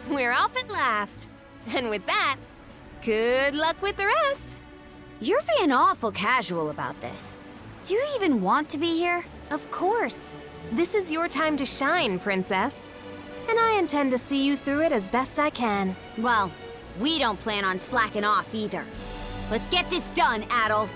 we're off at last. And with that, good luck with the rest. You're being awful casual about this. Do you even want to be here? Of course. This is your time to shine, Princess. And I intend to see you through it as best I can. Well, we don't plan on slacking off either. Let's get this done, Adel.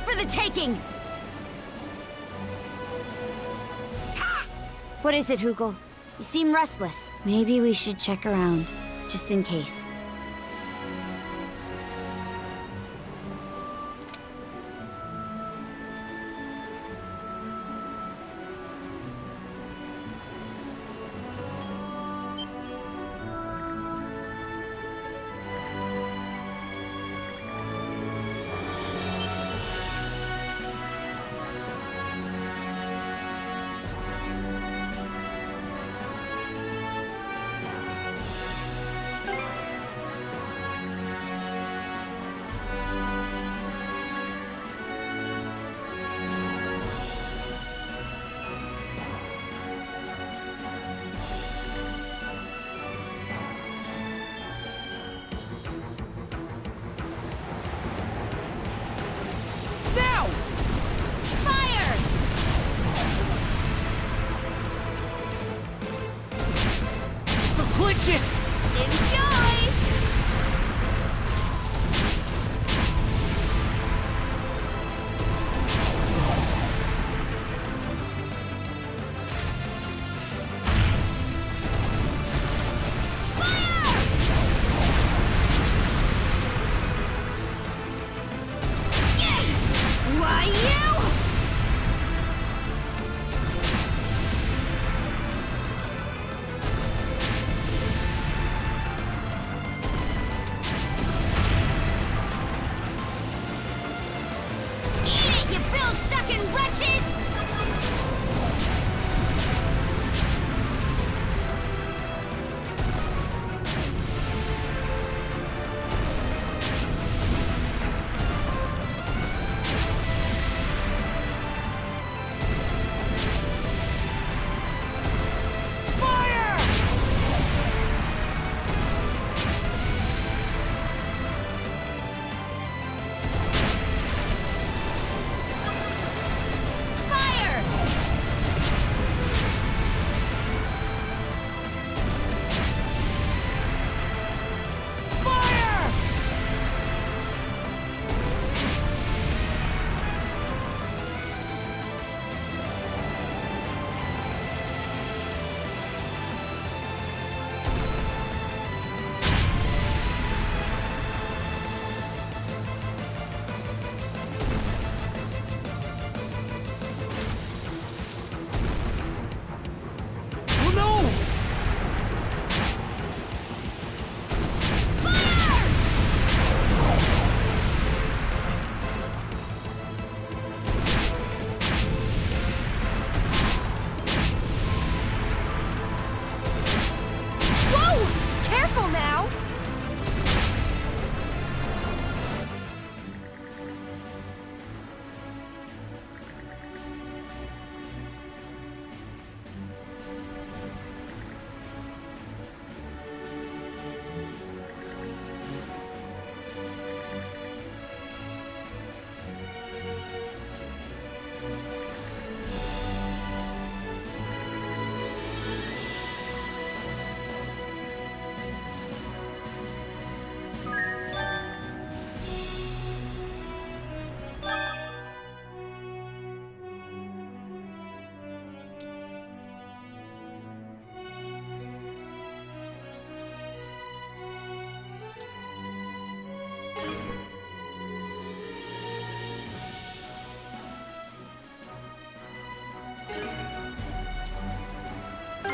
For the taking! What is it, Hugel? You seem restless. Maybe we should check around, just in case. Clinch it! Enjoy! Why, you? Sucking wretches!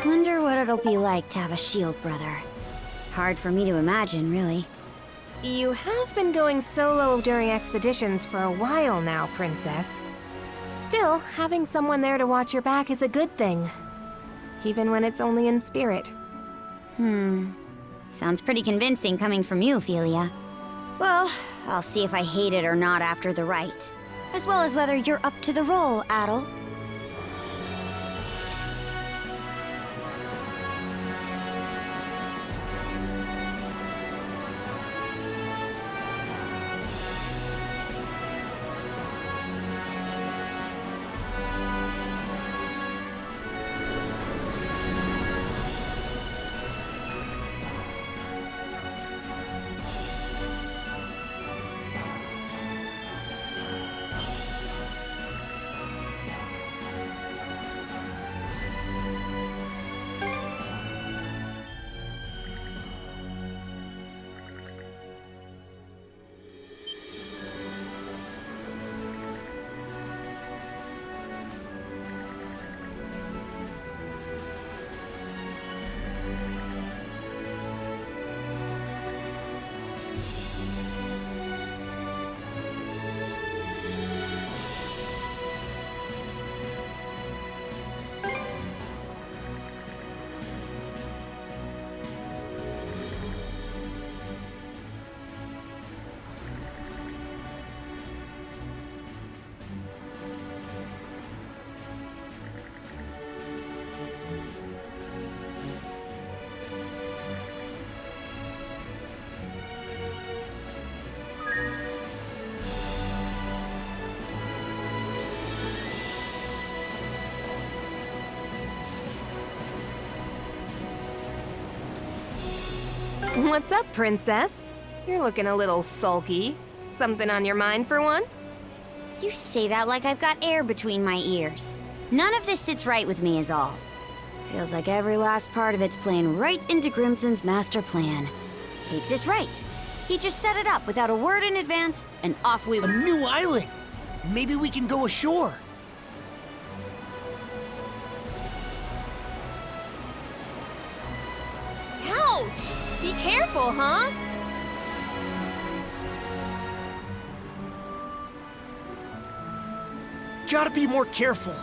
Wonder what it'll be like to have a shield brother. Hard for me to imagine, really. You have been going solo during expeditions for a while now, Princess. Still, having someone there to watch your back is a good thing. Even when it's only in spirit. Sounds pretty convincing coming from you, Ophelia. Well, I'll see if I hate it or not after the rite. As well as whether you're up to the role, Adel. What's up, Princess? You're looking a little sulky. Something on your mind for once? You say that like I've got air between my ears. None of this sits right with me is all. Feels like every last part of it's playing right into Grimson's master plan. Take this right. He just set it up without a word in advance, and off we A went. new island! Maybe we can go ashore. Ouch! Be careful, huh? Gotta be more careful.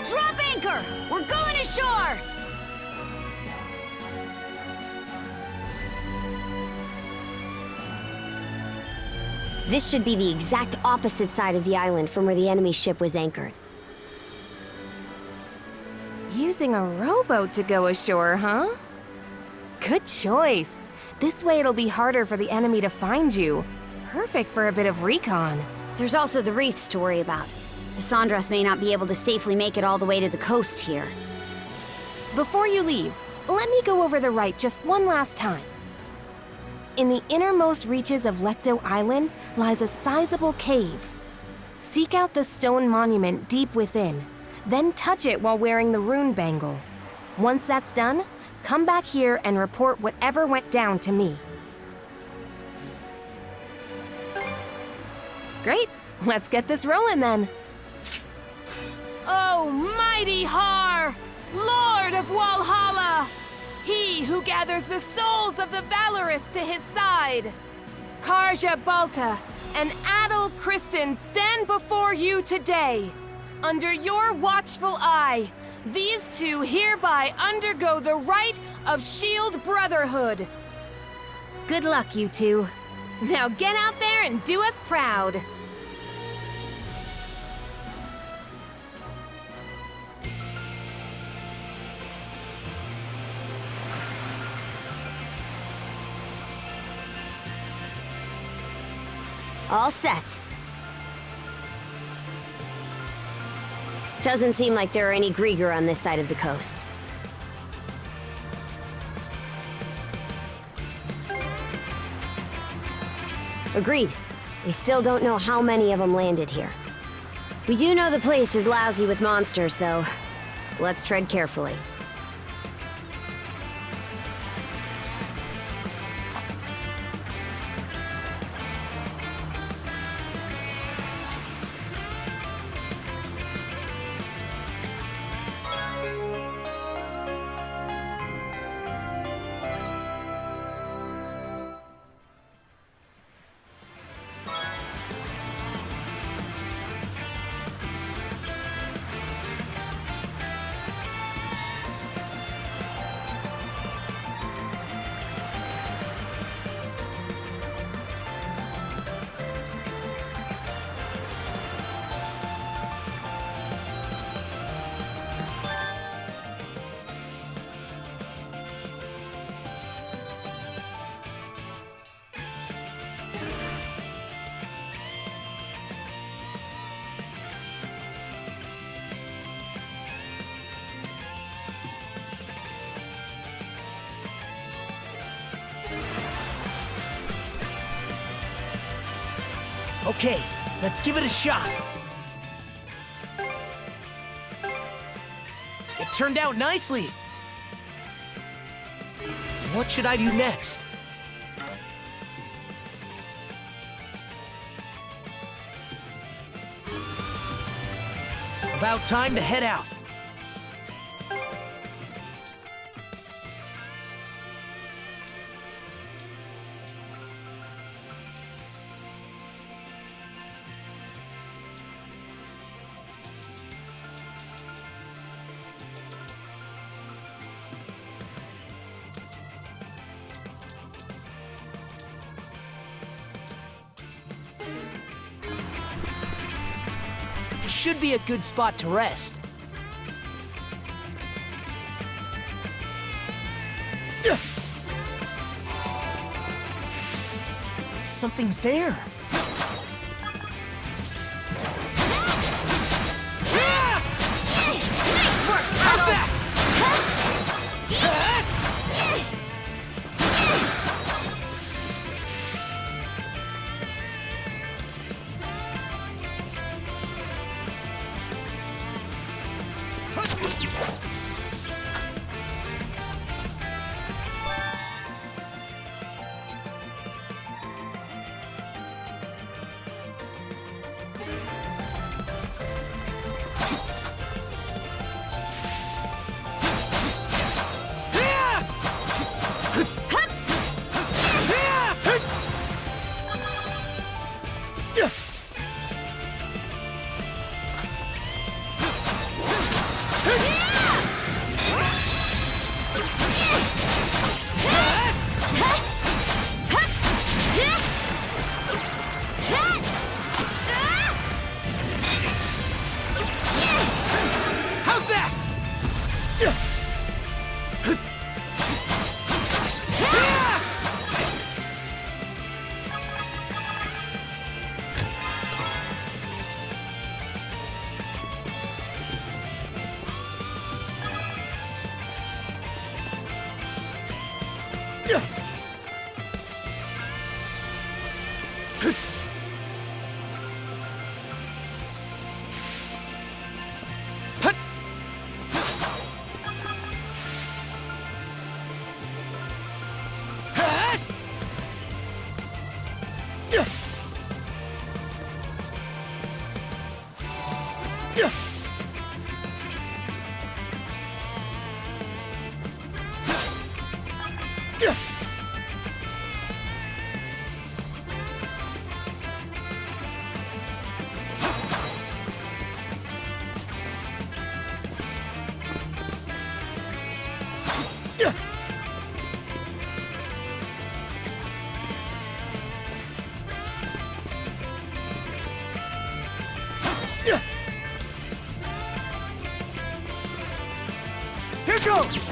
Drop anchor! We're going ashore! This should be the exact opposite side of the island from where the enemy ship was anchored. Using a rowboat to go ashore, huh? Good choice. This way it'll be harder for the enemy to find you. Perfect for a bit of recon. There's also the reefs to worry about. The Sandras may not be able to safely make it all the way to the coast here. Before you leave, let me go over the rite just one last time. In the innermost reaches of Lecto Island lies a sizable cave. Seek out the stone monument deep within, then touch it while wearing the rune bangle. Once that's done, come back here and report whatever went down to me. Great, let's get this rolling then. Oh, mighty Har, Lord of Walhalla! He who gathers the souls of the valorous to his side. Karja Balta and Adel Kristen stand before you today. Under your watchful eye, these two hereby undergo the rite of Shield Brotherhood. Good luck, you two. Now get out there and do us proud. All set. Doesn't seem like there are any Grieger on this side of the coast. Agreed. We still don't know how many of them landed here. We do know the place is lousy with monsters, though. Let's tread carefully. Okay, let's give it a shot. It turned out nicely. What should I do next? About time to head out. This should be a good spot to rest. Something's there. How's that? How's that? Here goes!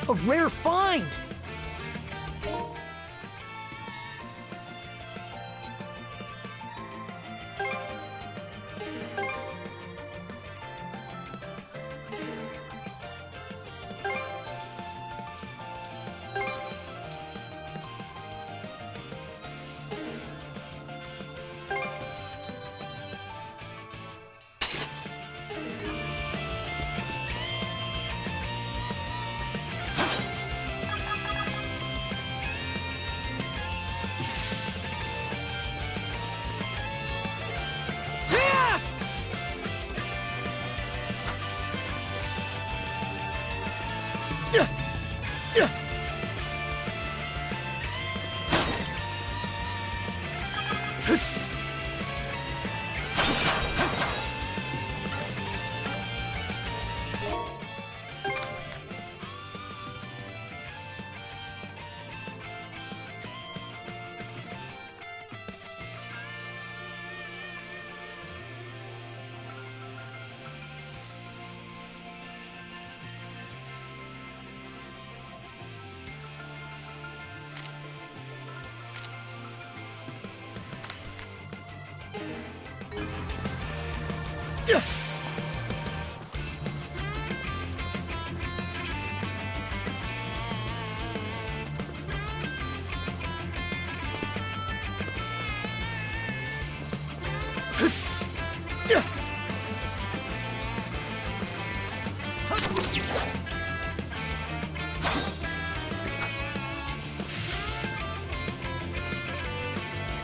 A rare find!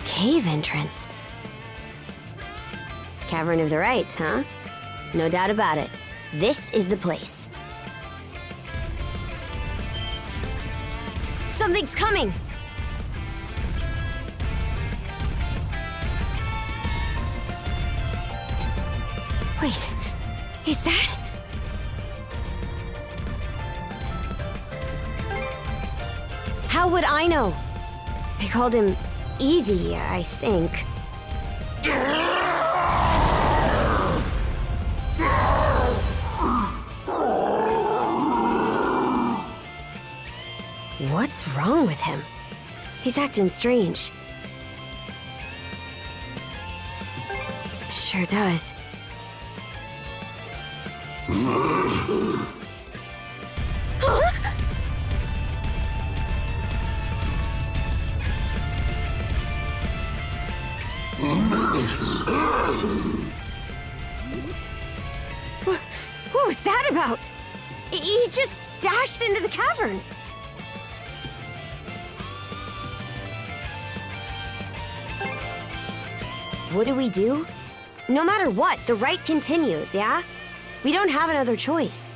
Cave entrance. Cavern of the Rites, huh? No doubt about it. This is the place. Something's coming! Wait, is that? How would I know? They called him Evie, I think. What's wrong with him? He's acting strange. Sure does. What was that about? He just dashed into the cavern. What do we do? No matter what, the rite continues, yeah? We don't have another choice.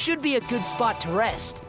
should be a good spot to rest.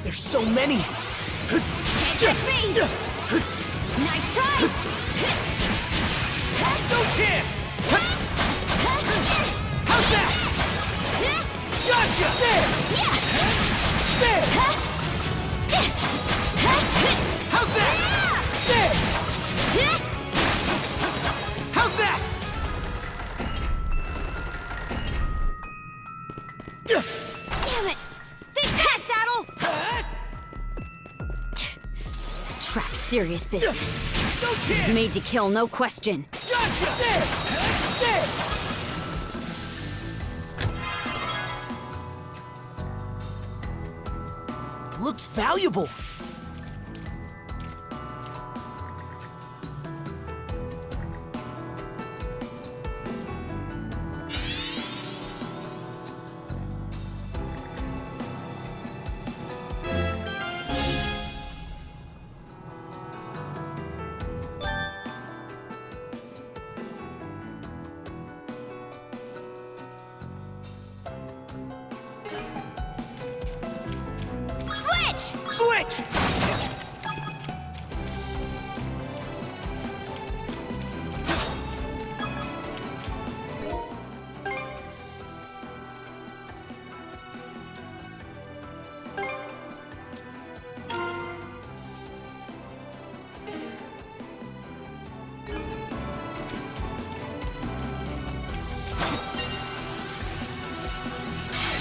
There's so many! Can't catch me! Nice try! No chance! How's that? Gotcha! There! There! How's that? There! How's that? Damn it! Big pass, Saddle! Trap's serious business. No He's chance! made to kill, no question. Gotcha! There! There! Looks valuable. Switch!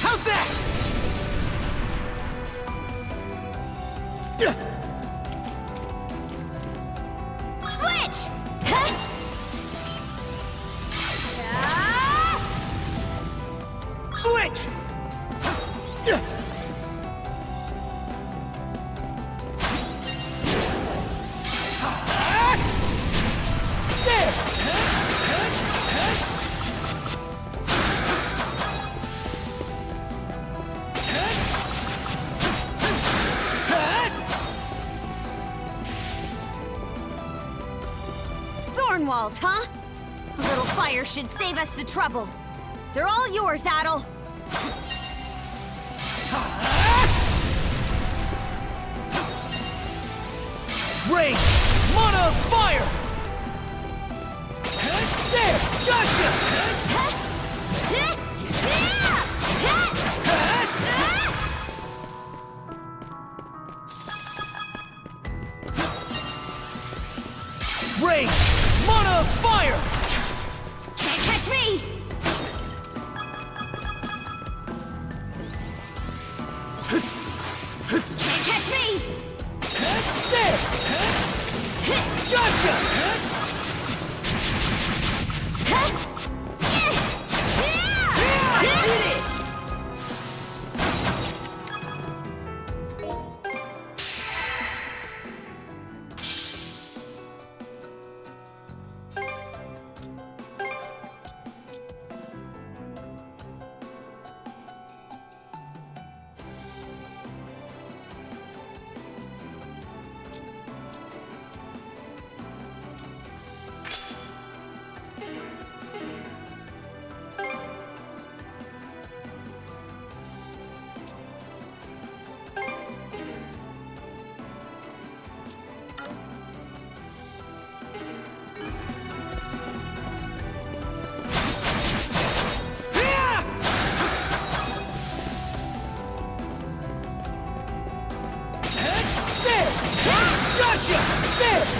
How's that? Switch! Switch! Thorn walls, huh? A little fire should save us the trouble. They're all yours, Adel. Ray! Mana fire! There! Gotcha! Ray! Mana fire! Can't catch me! Can't catch me! There! Gotcha! I did it! Gotcha! There!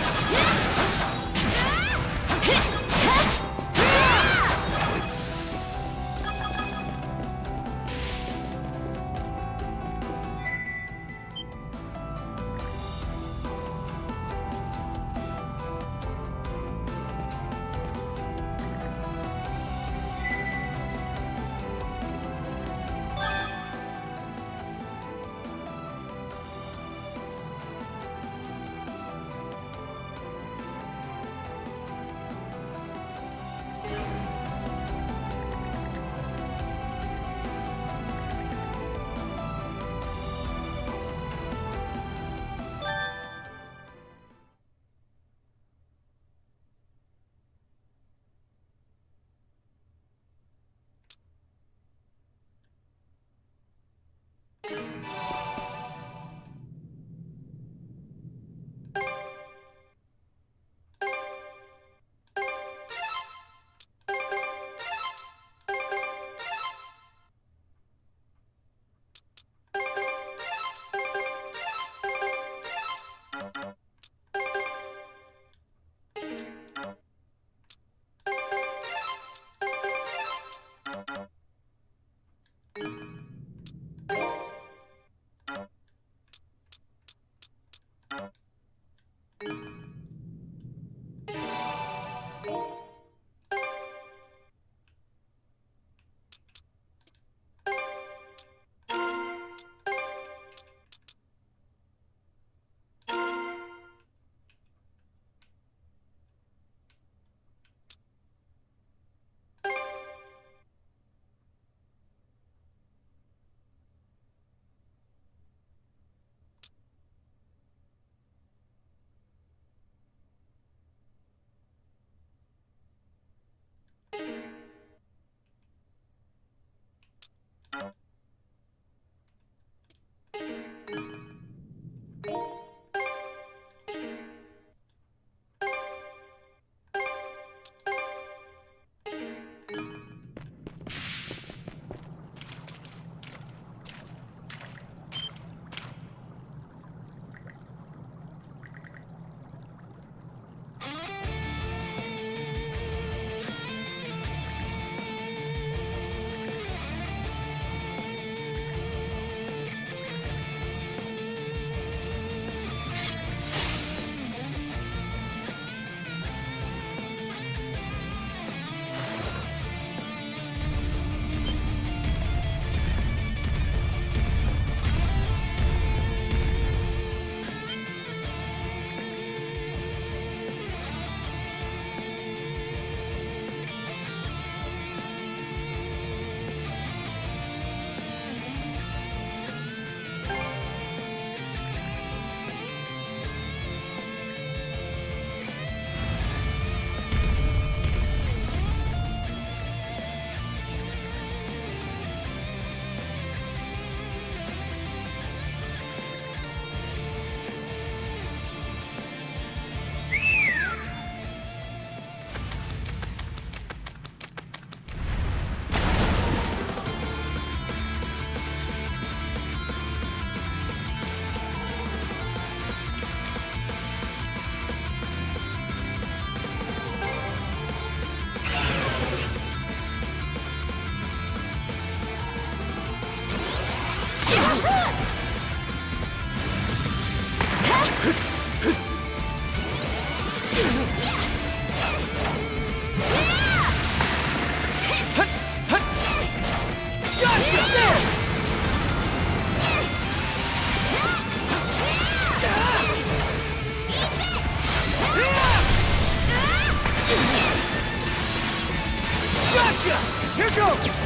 Gotcha! Here goes!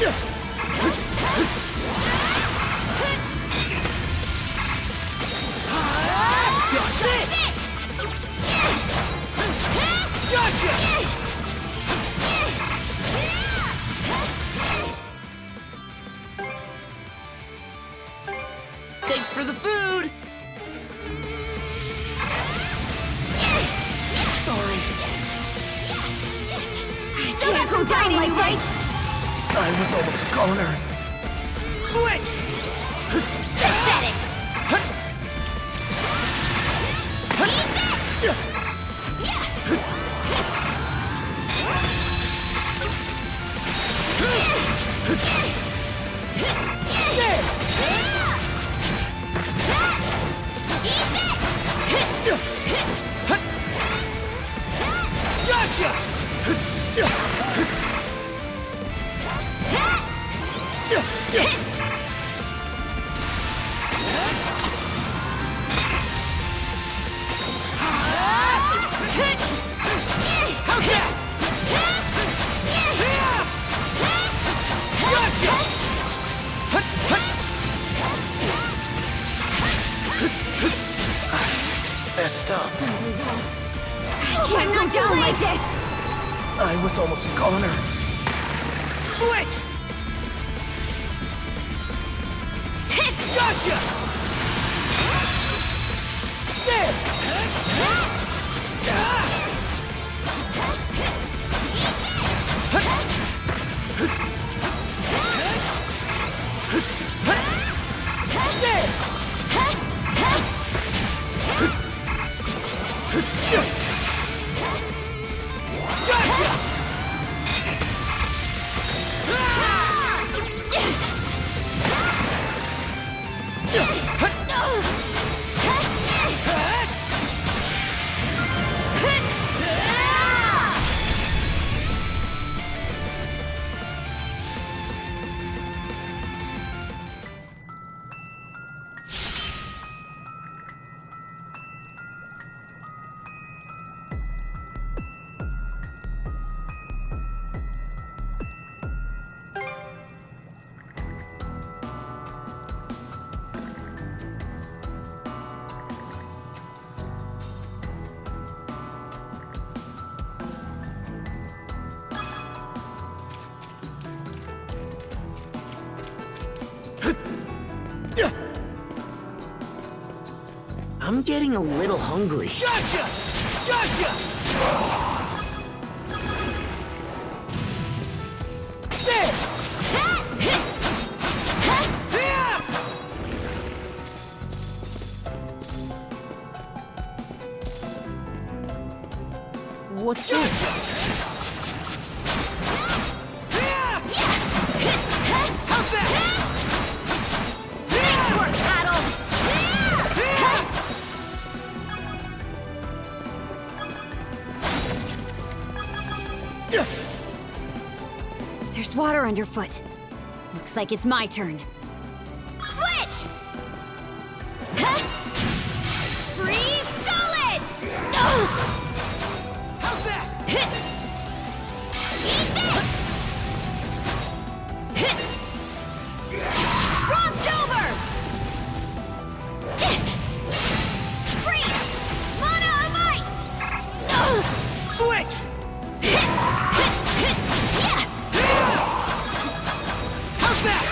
Dodge this! Gotcha! Thanks for the food! Sorry. I can't go down like this! I was almost a goner. Switch! Pathetic! Eat this! Messed up. Something's off. I can't go down like this! I was almost a goner. Switch! Gotcha! There! I'm getting a little hungry. Gotcha! Gotcha! There! What's this? How's that? Nice work, Paddle! There's water underfoot. Looks like it's my turn. Switch! Freeze solid! How's that? Eat this! Frost over! Freeze! Mana of ice! Switch! How's that?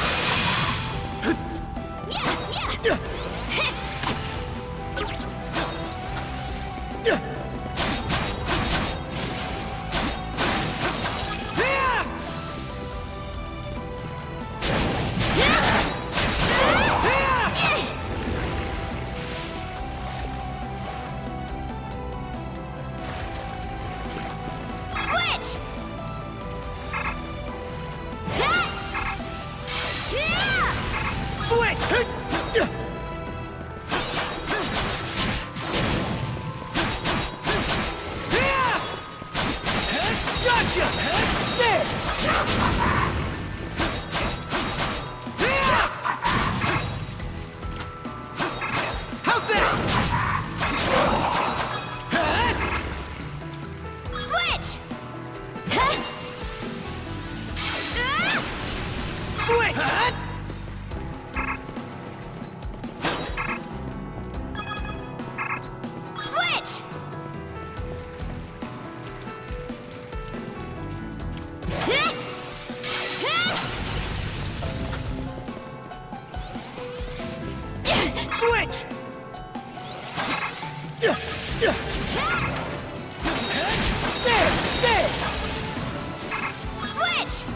Switch!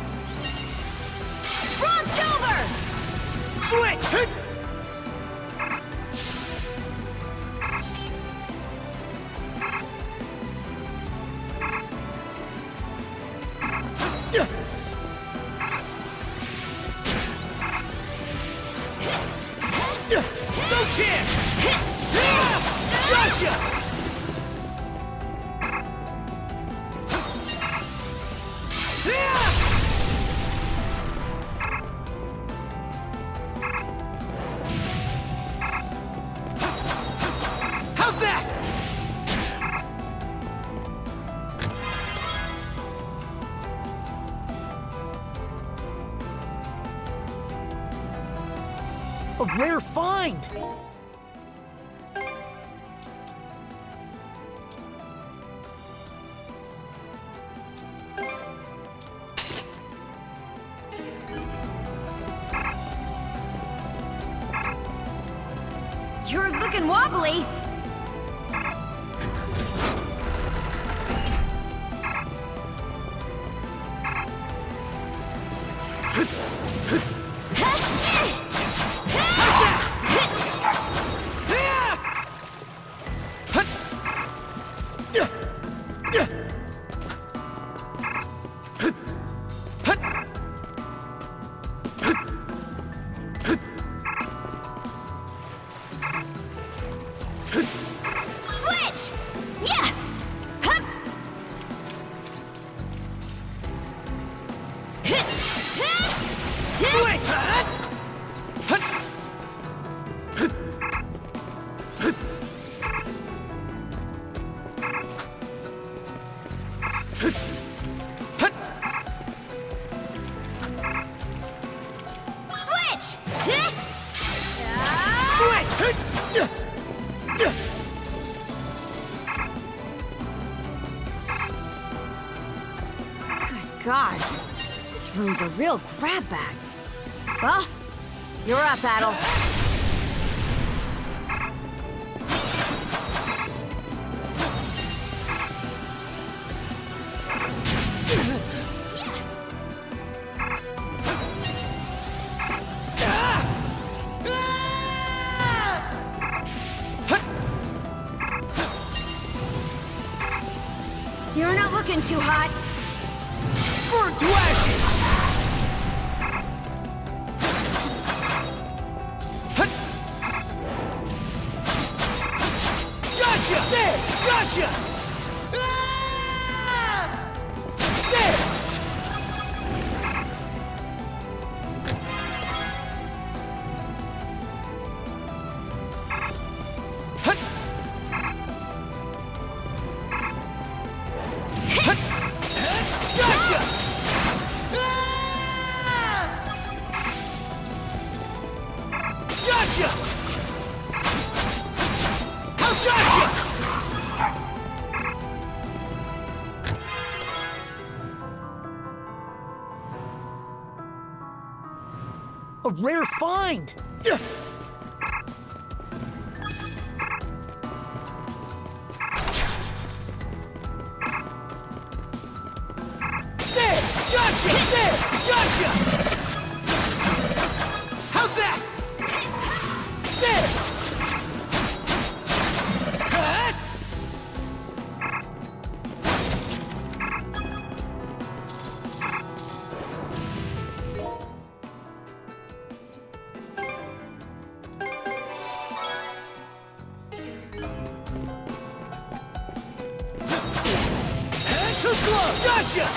Frost over! Switch! No chance! Gotcha! How's that? A rare find! You're looking wobbly. Switch! Yeah! Hup! Switch! Good gods. This room's a real grab bag. Well, you're up, Adel. You're not looking too hot. Burn to ashes! Gotcha! There! Gotcha! There! Gotcha! Gotcha! How's gotcha? A rare find! There! Gotcha! There! Gotcha! How's that? There! Cut! Too slow! Gotcha!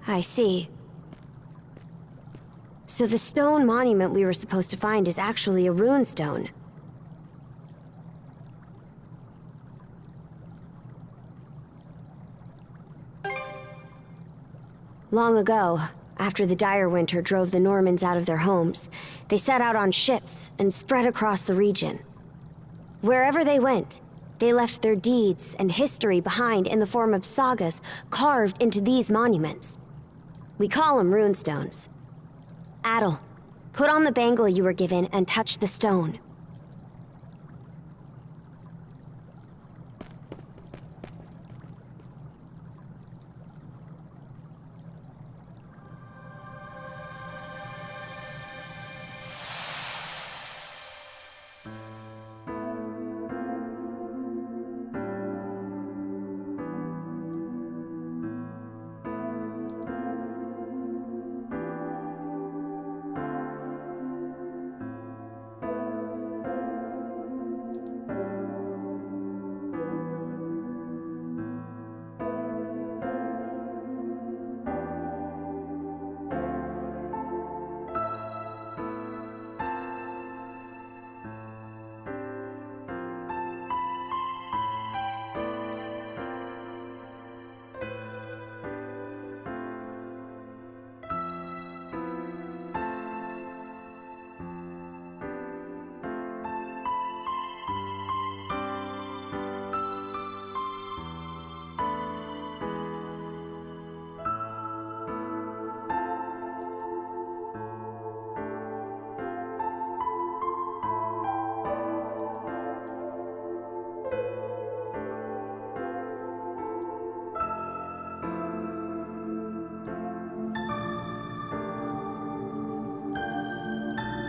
I see. So the stone monument we were supposed to find is actually a rune stone. Long ago, after the dire winter drove the Normans out of their homes, they set out on ships and spread across the region. Wherever they went, they left their deeds and history behind in the form of sagas carved into these monuments. We call them runestones. Adel, put on the bangle you were given and touch the stone.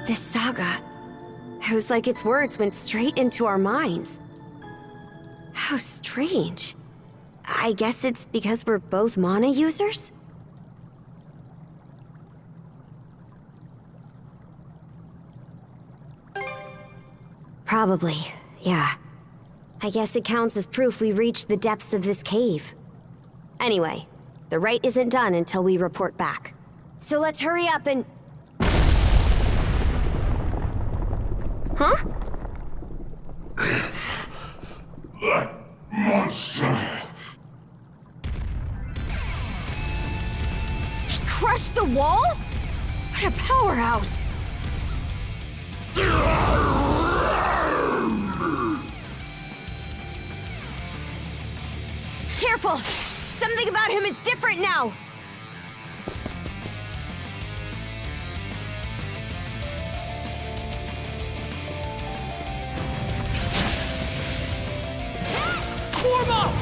This saga, it was like its words went straight into our minds. How strange. I guess it's because we're both mana users? Probably, yeah. I guess it counts as proof we reached the depths of this cave. Anyway, the rite isn't done until we report back. So let's hurry up and... Huh? That monster! He crushed the wall? What a powerhouse! Careful! Something about him is different now! Form up!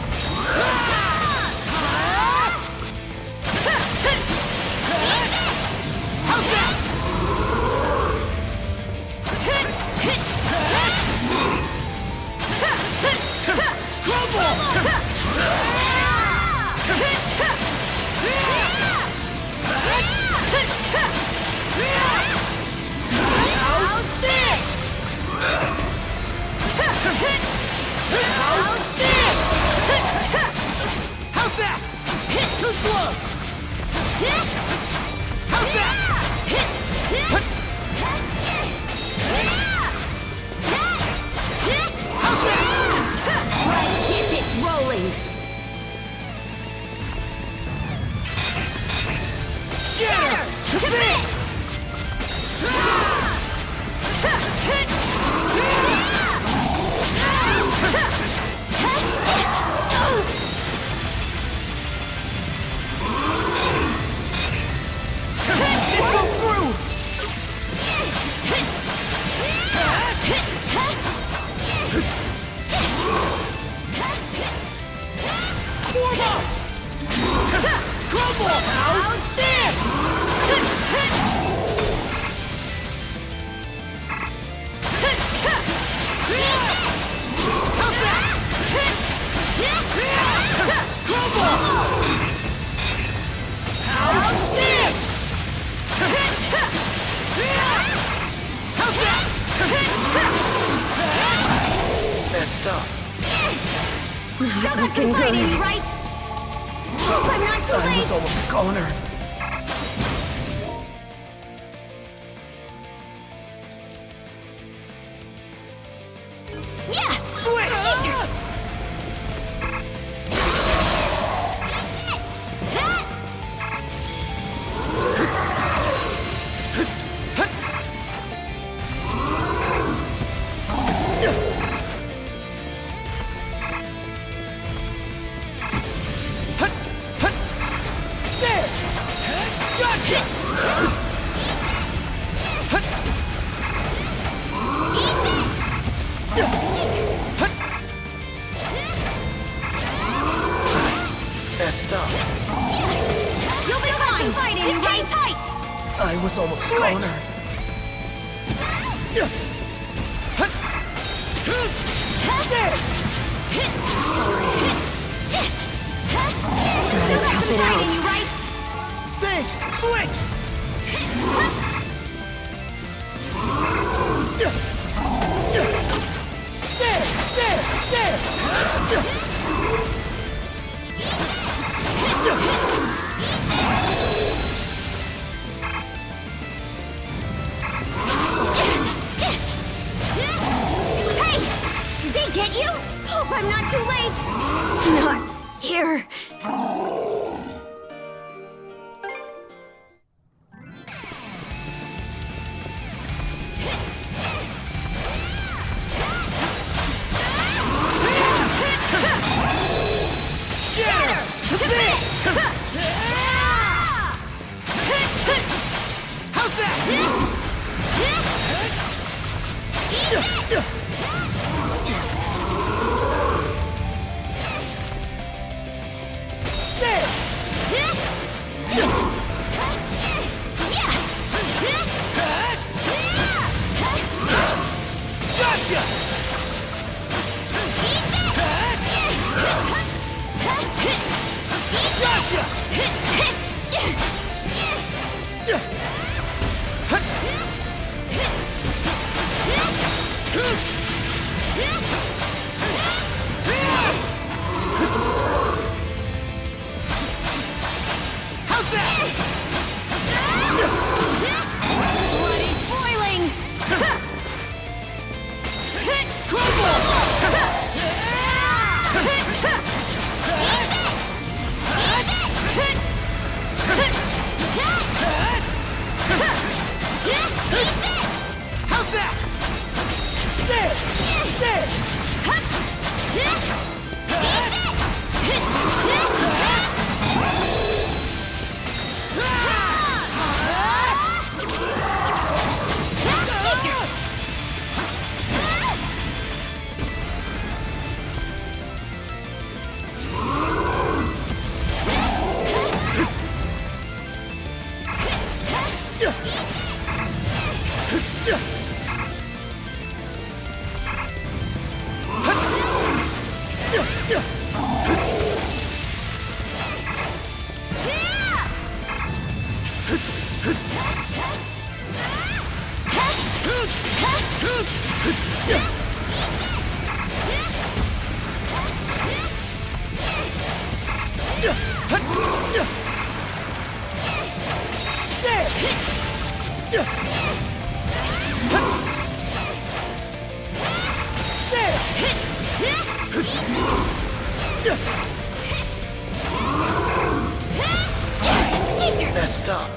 How's that? How's this? How's this? How's that? Too slow! How's that? How's that? Let's get this rolling! Shatter to this! Follow through! Form up! Crumble! How's this? How's that? Crumble! How's this? How's that? Messed up. Still got some fighting, right? Hope I'm not too I late! was almost a goner. Yeah! Switch! Skeeter! There! Gotcha! Messed up. You'll be fine! Fighting, just hang tight! I was almost a goner. There! Sorry. Still tough got some it fight out. in you, right? Thanks! Switch! There! Hey! Did they get you? Hope I'm not too late! Not here. Shatter! To this! How's that? Gotcha! Gotcha! How's that? Blood is boiling! How's that? There! Messed up.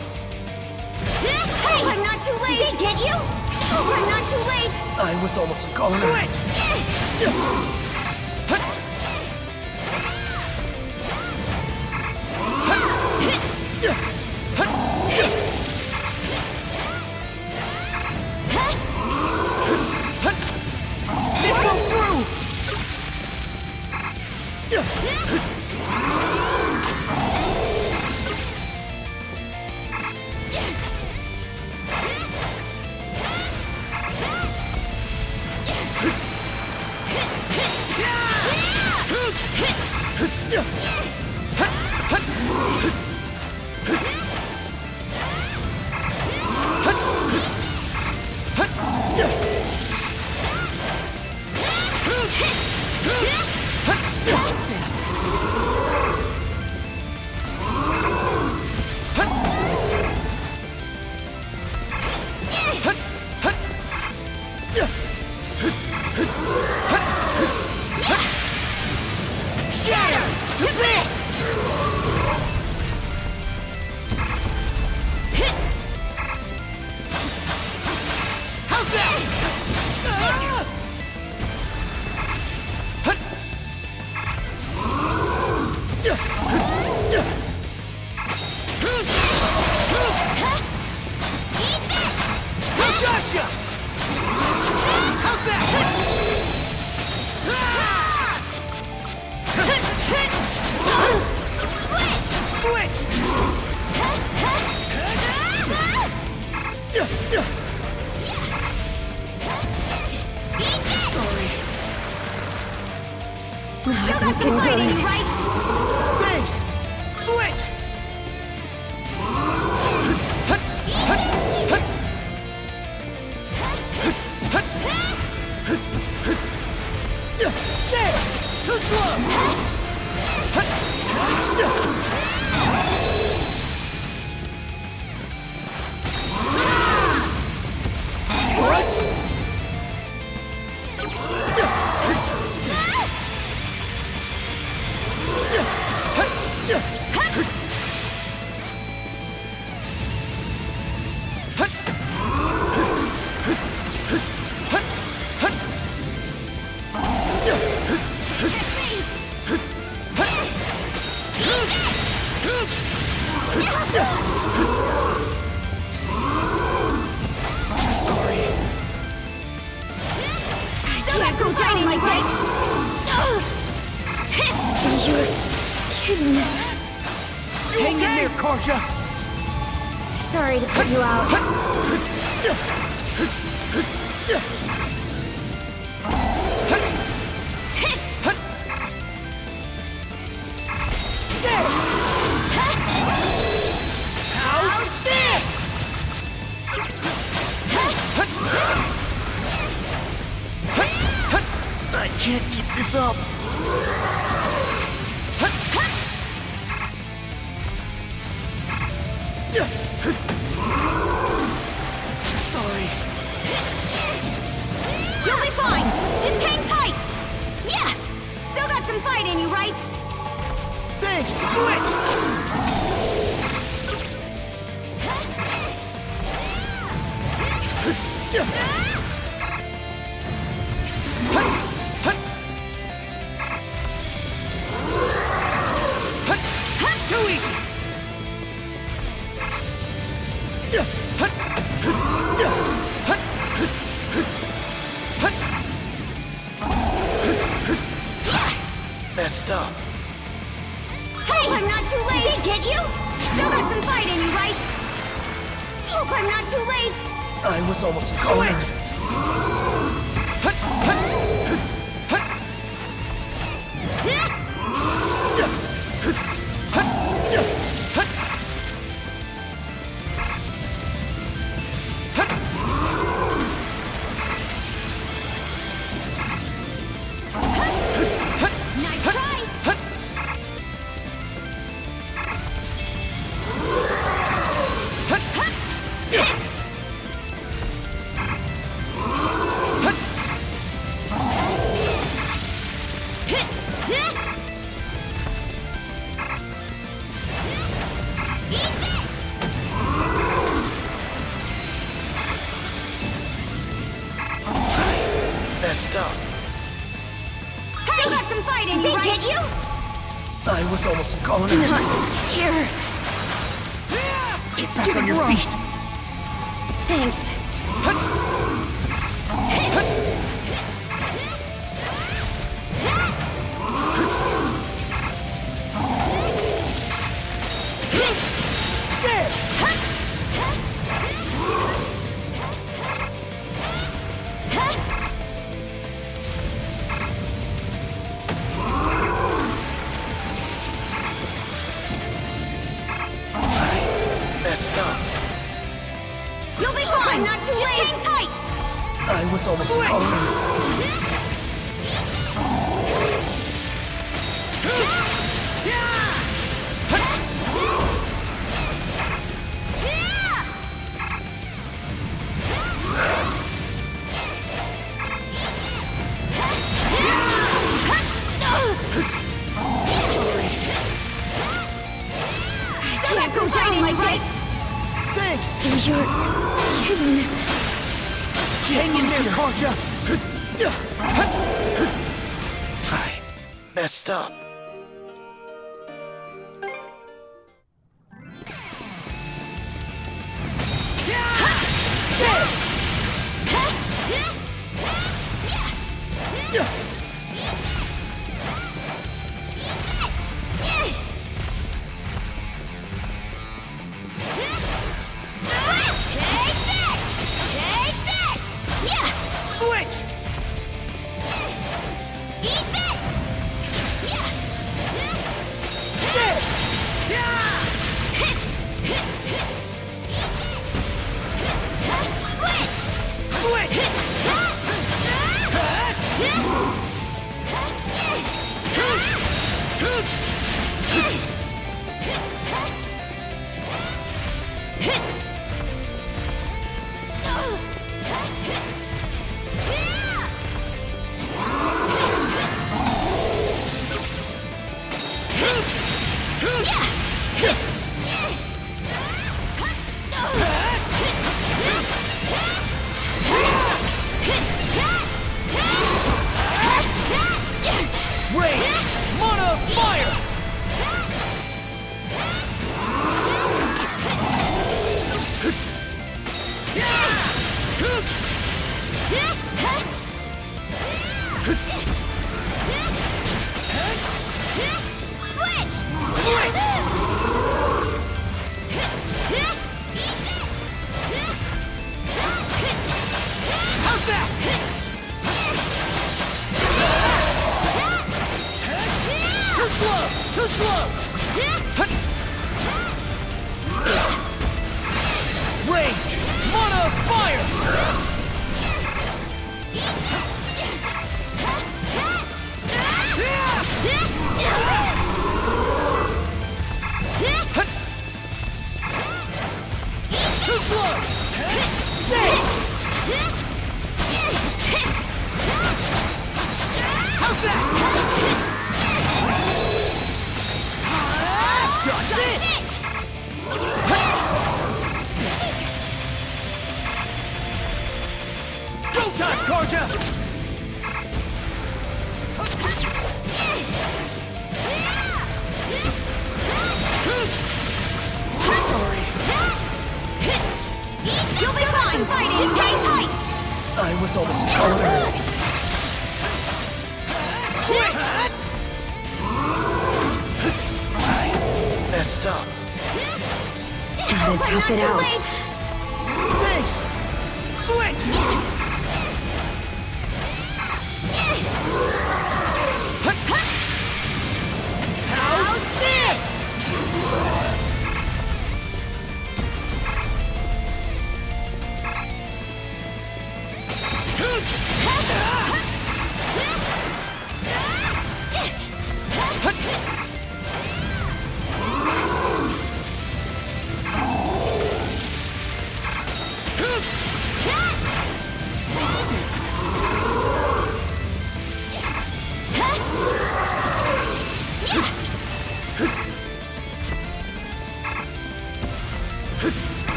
Hey! I'm not too late! Did they get you? Hope I'm not too late! I was almost a goner. Switch! It goes through! looking good. right? Thanks! Switch! There! Too slow! Sorry. Can't go down like this! You're kidding. Hang in there, Karja! Sorry to put you out. How's this? I can't keep this up. Sorry. You'll be fine! Just hang tight! Yeah! Still got some fight in you, right? Thanks! Switch! Too easy! Messed up. Hey! I'm not too late! Did they get you? Still got some fight in you, right? Hope I'm not too late! I was almost a corner. Nice try! Eat this! Messed up. Still got some fight in you, right? Get you? I was almost a corner. Here. Get back on your feet. Thanks. Messed up. You'll be fine! I'm not too late! Just hang tight! I was almost a corner. Sorry. Still got some fight in you, right? Thanks. You're kidding. Hang in there, Karja. I messed up. Switch! Eat this! Yeah! How's that? Dodge this! Go time, Karja! Sorry. You'll be fine! Just hang tight! I was almost calling her. I messed up. Gotta tough it out. Thanks! Switch! How's this?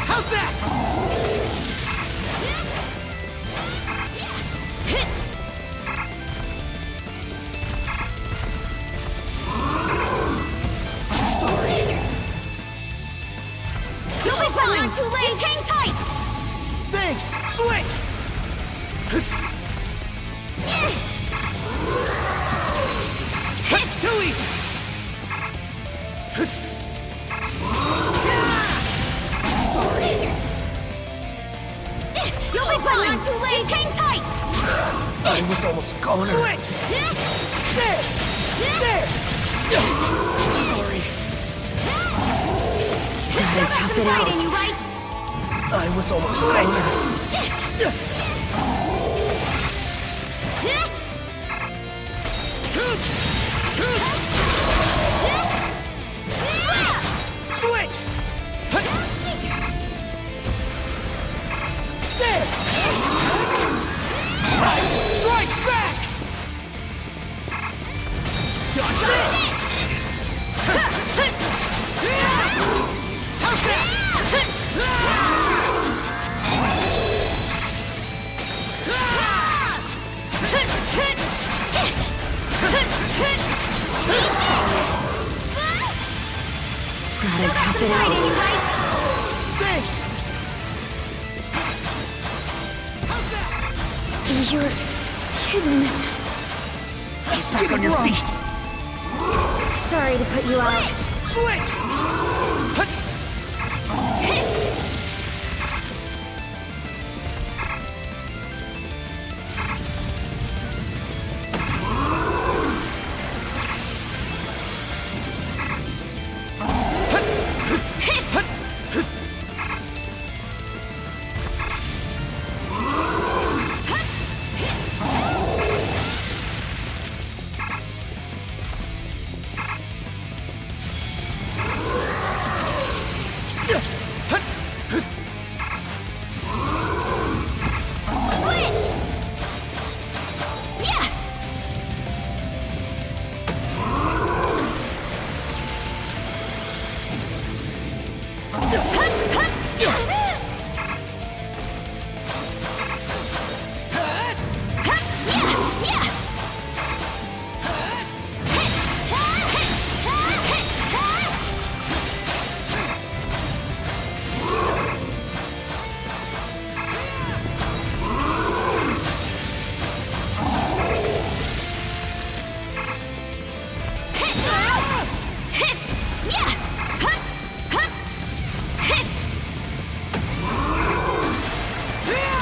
How's that? Sorry. You'll be fine! Not too late! Just hang tight! Thanks! Switch! Too easy! Sorry. You'll be fine! Not too late! Just hang tight! I was almost calling her. Switch! There! There! Sorry. Gotta tough it out. You right? I was almost calling her. Switch! There! Time to strike back! Dodge this! How's that? Gotta tough it out. Thanks! You're kidding. Get back on your feet! Sorry to put you out. Switch!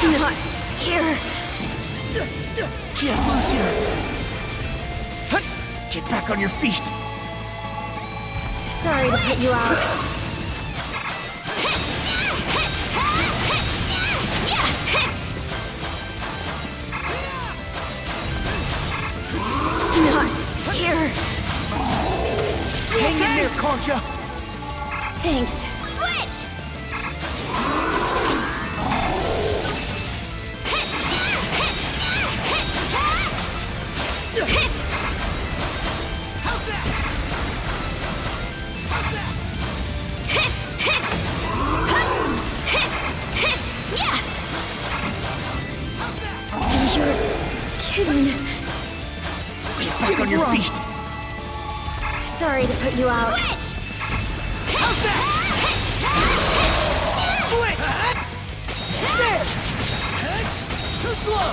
Not here. Can't lose here. Get back on your feet. Sorry to put you out. Not here! Hang in there, Concha! Thanks. Switch! You're kidding. Get back on your feet! Sorry to put you out. Switch! How's that? Switch! There! Too slow!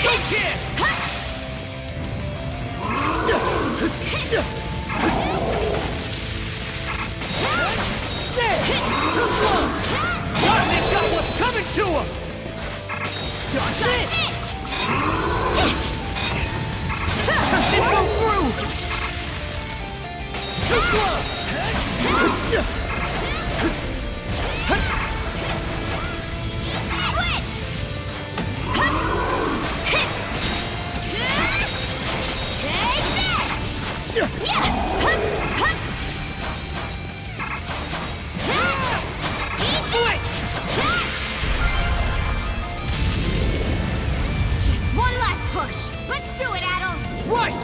No chance! There! Too slow! They've got what's coming to them! Dodge this! It goes through! Too slow! Switch! Take Just one last push. Let's do it, Adel. Right!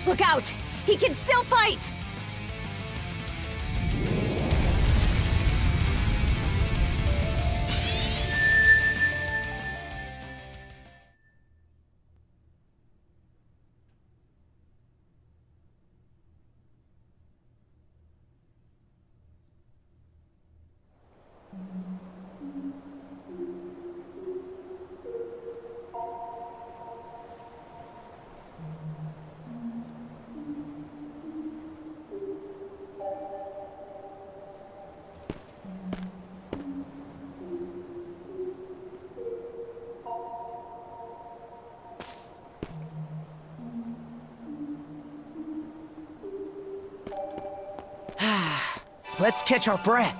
Look out! He can still fight! Let's catch our breath.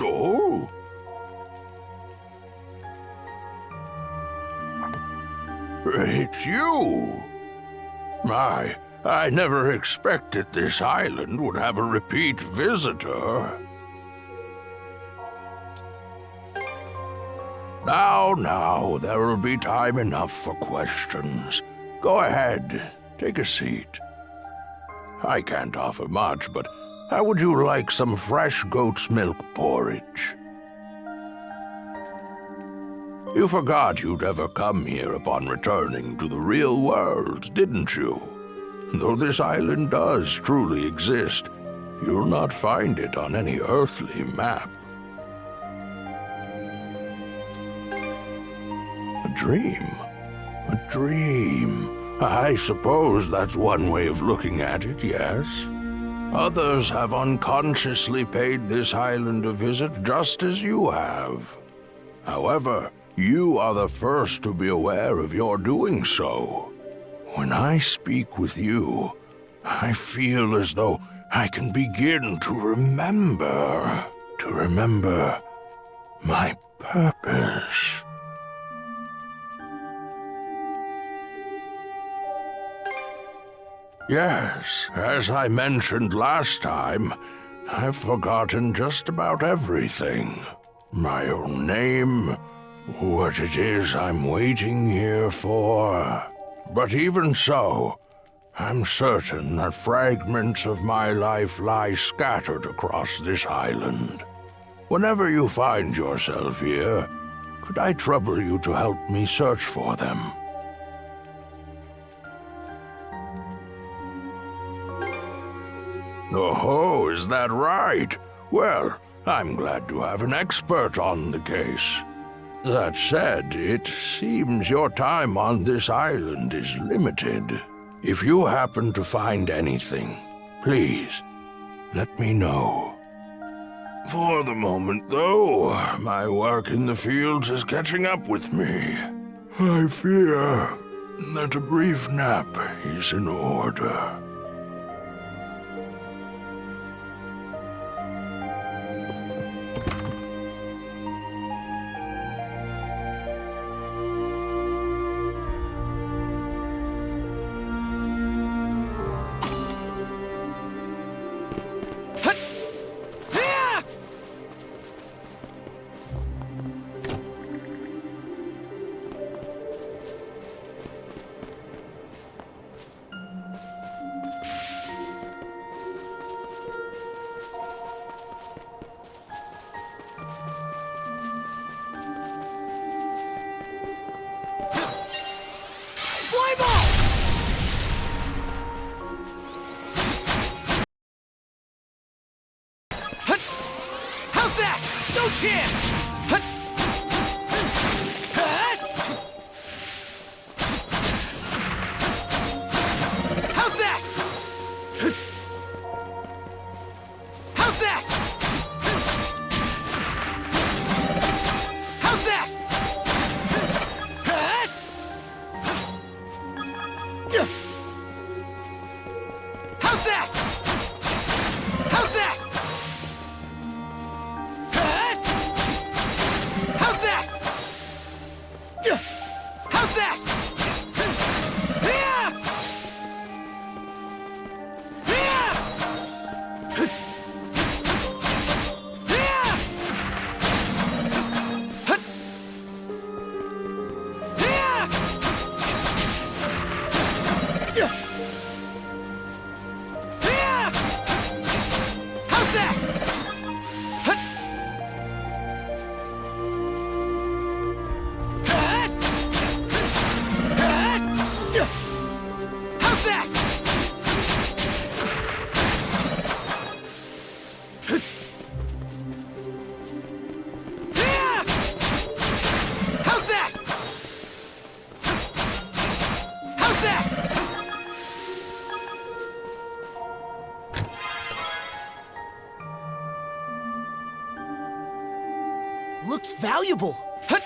Oh? It's you! I never expected this island would have a repeat visitor. Now, there will be time enough for questions. Go ahead, take a seat. I can't offer much, but how would you like some fresh goat's milk porridge? You forgot you'd ever come here upon returning to the real world, didn't you? Though this island does truly exist, you'll not find it on any earthly map. A dream? A dream. I suppose that's one way of looking at it, yes? Others have unconsciously paid this island a visit just as you have. However, you are the first to be aware of your doing so. When I speak with you, I feel as though I can begin to remember my purpose. Yes, as I mentioned last time, I've forgotten just about everything. My own name, what it is I'm waiting here for. But even so, I'm certain that fragments of my life lie scattered across this island. Whenever you find yourself here, could I trouble you to help me search for them? Oh, is that right? Well, I'm glad to have an expert on the case. That said, it seems your time on this island is limited. If you happen to find anything, please, let me know. For the moment, though, my work in the fields is catching up with me. I fear that a brief nap is in order. No chance! How's that? How's that? How's that? How's that? How's that? How's that? How's that? How's that? How's that? How's that? How's that? valuable. Hut!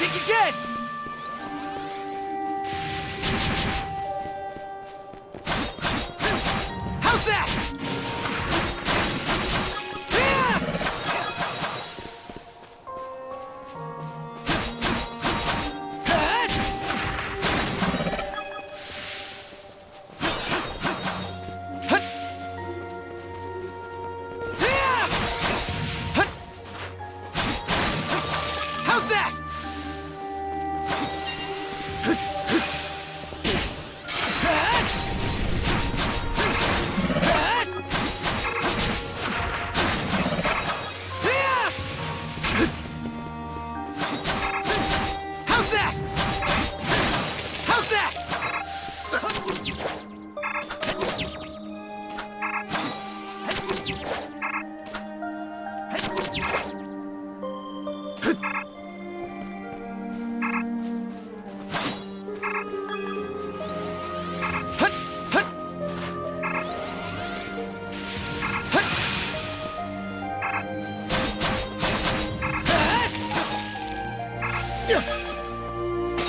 Think again! How's that? How's that?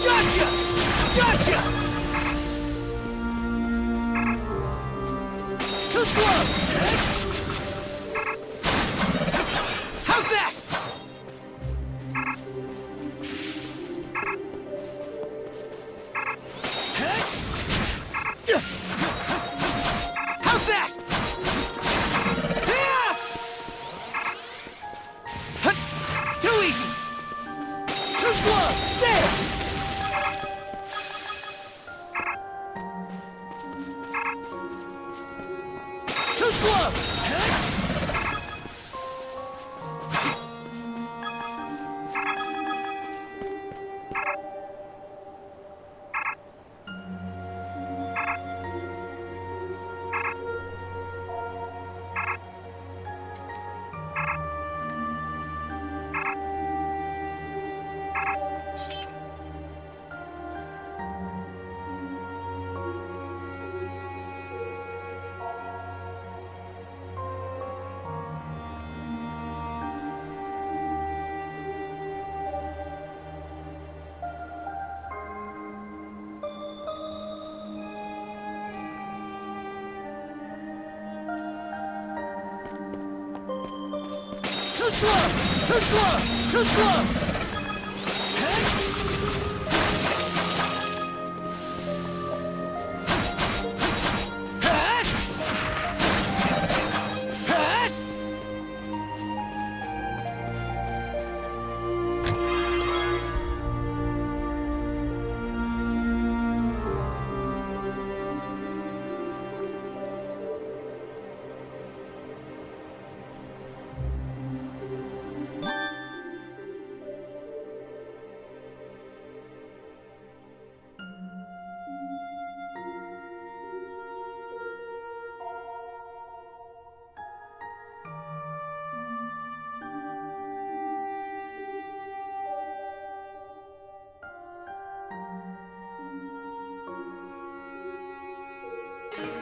Gotcha! Gotcha! Too slow! How's that? How's that? Too easy! Too slow! There! Too slow! Too slow! Too slow! Too slow!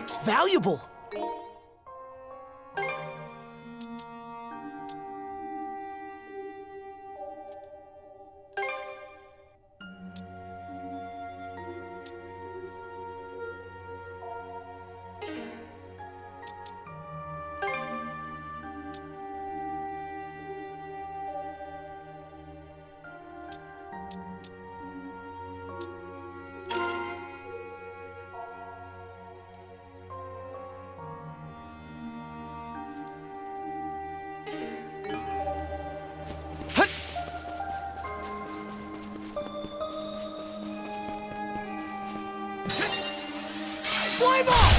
looks valuable. Flame off!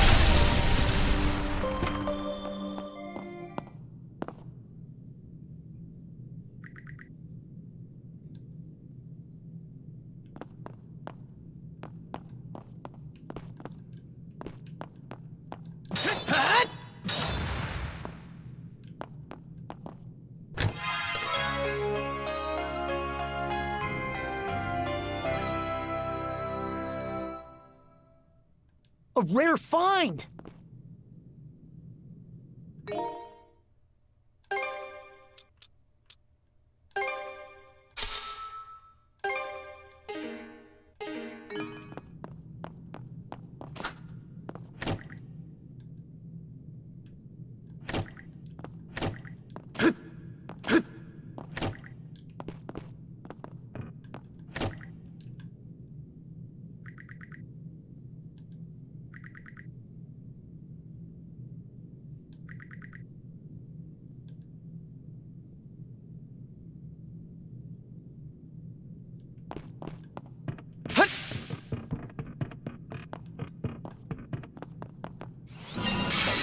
A rare find!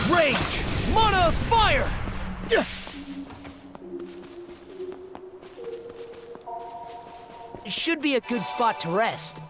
Rage! Mana fire! Should be a good spot to rest.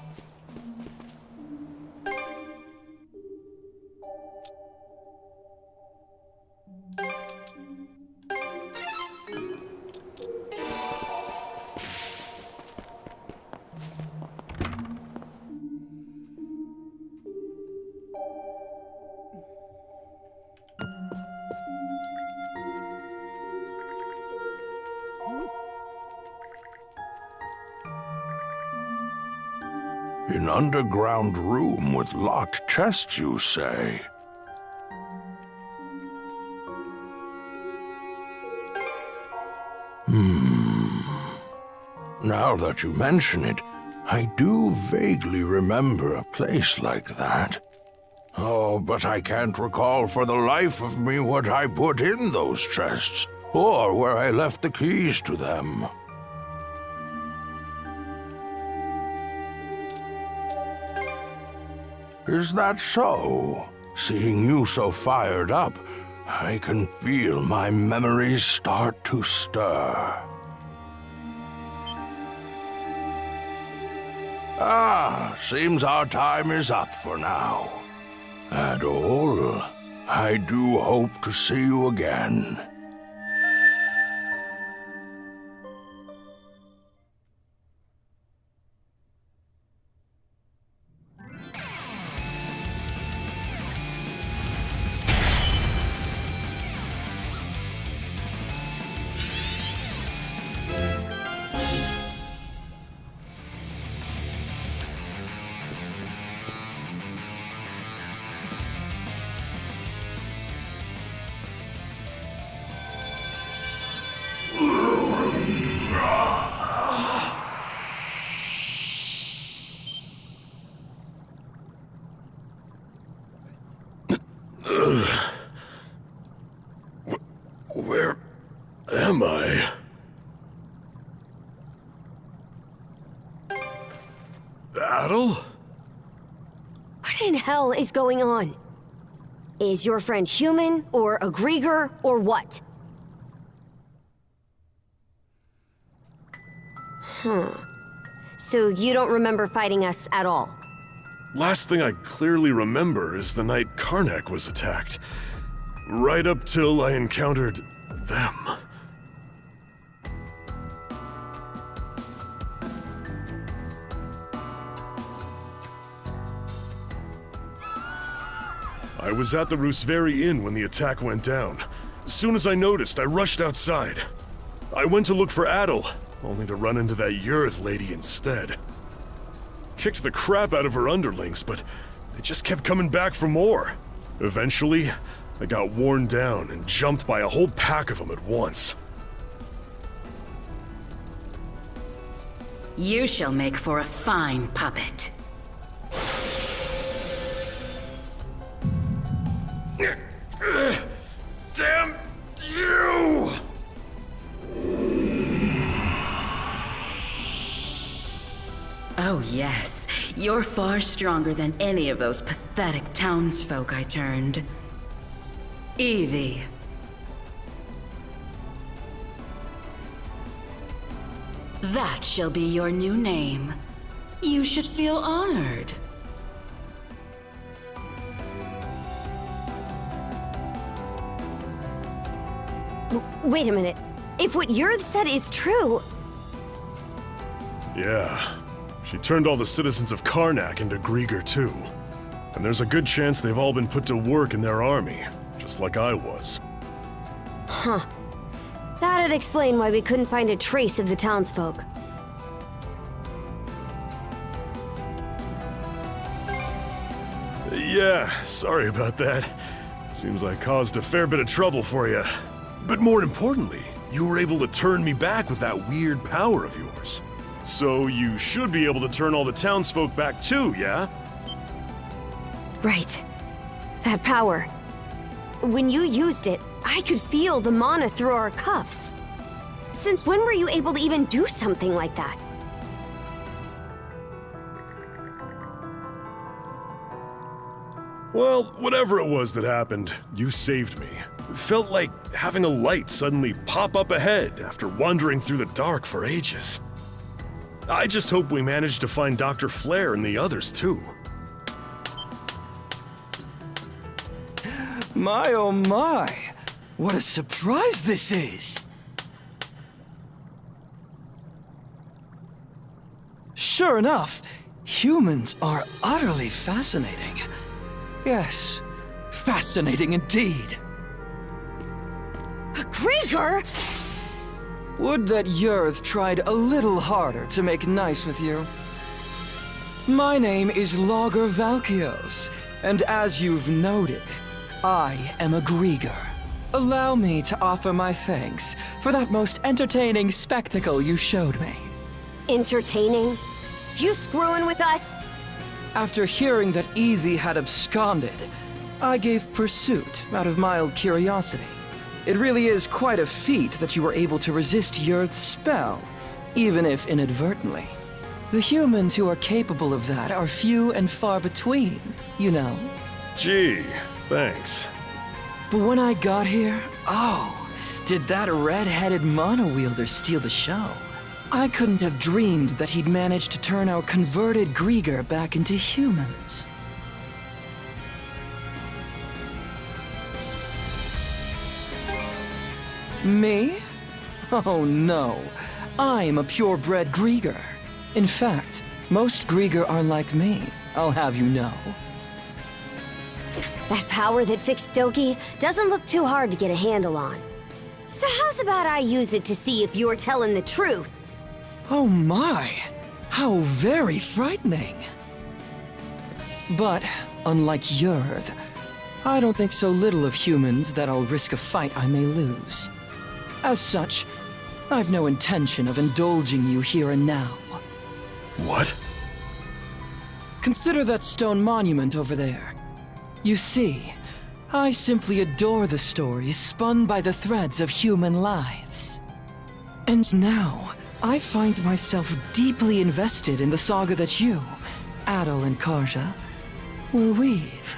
An underground room with locked chests, you say? Now that you mention it, I do vaguely remember a place like that. Oh, but I can't recall for the life of me what I put in those chests, or where I left the keys to them. Is that so? Seeing you so fired up, I can feel my memories start to stir. Ah, seems our time is up for now. Adol, I do hope to see you again. Where am I? Battle? What in hell is going on? Is your friend human, or a Grieger, or what? So you don't remember fighting us at all? Last thing I clearly remember is the night Karnak was attacked. Right up till I encountered them. I was at the Rooseveri Inn when the attack went down. As soon as I noticed, I rushed outside. I went to look for Adel, only to run into that Yurth lady instead. Kicked the crap out of her underlings, but they just kept coming back for more. Eventually, I got worn down and jumped by a whole pack of them at once. You shall make for a fine puppet. Damn you! Oh yes, you're far stronger than any of those pathetic townsfolk I turned. Evie. That shall be your new name. You should feel honored. Wait a minute. If what Yurth said is true... Yeah. She turned all the citizens of Karnak into Grieger too. And there's a good chance they've all been put to work in their army, just like I was. Huh. That'd explain why we couldn't find a trace of the townsfolk. Yeah, sorry about that. Seems I caused a fair bit of trouble for you. But more importantly, you were able to turn me back with that weird power of yours. So you should be able to turn all the townsfolk back too, yeah? Right. That power. When you used it, I could feel the mana through our cuffs. Since when were you able to even do something like that? Well, whatever it was that happened, you saved me. It felt like having a light suddenly pop up ahead after wandering through the dark for ages. I just hope we manage to find Dr. Flare and the others too. My oh my! What a surprise this is! Sure enough, humans are utterly fascinating. Yes, fascinating indeed. A Grieger? Would that Yurth tried a little harder to make nice with you. My name is Logger Valkios, and as you've noted, I am a Grieger. Allow me to offer my thanks for that most entertaining spectacle you showed me. Entertaining? You screwing with us? After hearing that Evie had absconded, I gave pursuit out of mild curiosity. It really is quite a feat that you were able to resist Yurth's spell, even if inadvertently. The humans who are capable of that are few and far between, you know. Gee, thanks. But when I got here, oh, did that red-headed mono-wielder steal the show. I couldn't have dreamed that he'd managed to turn our converted Grieger back into humans. Me? Oh no, I'm a purebred Grieger. In fact, most Grieger are like me, I'll have you know. That power that fixed Doki doesn't look too hard to get a handle on. So how's about I use it to see if you're telling the truth? Oh my, how very frightening. But, unlike Yurth, I don't think so little of humans that I'll risk a fight I may lose. As such, I've no intention of indulging you here and now. What? Consider that stone monument over there. You see, I simply adore the stories spun by the threads of human lives. And now, I find myself deeply invested in the saga that you, Adel and Karja, will weave.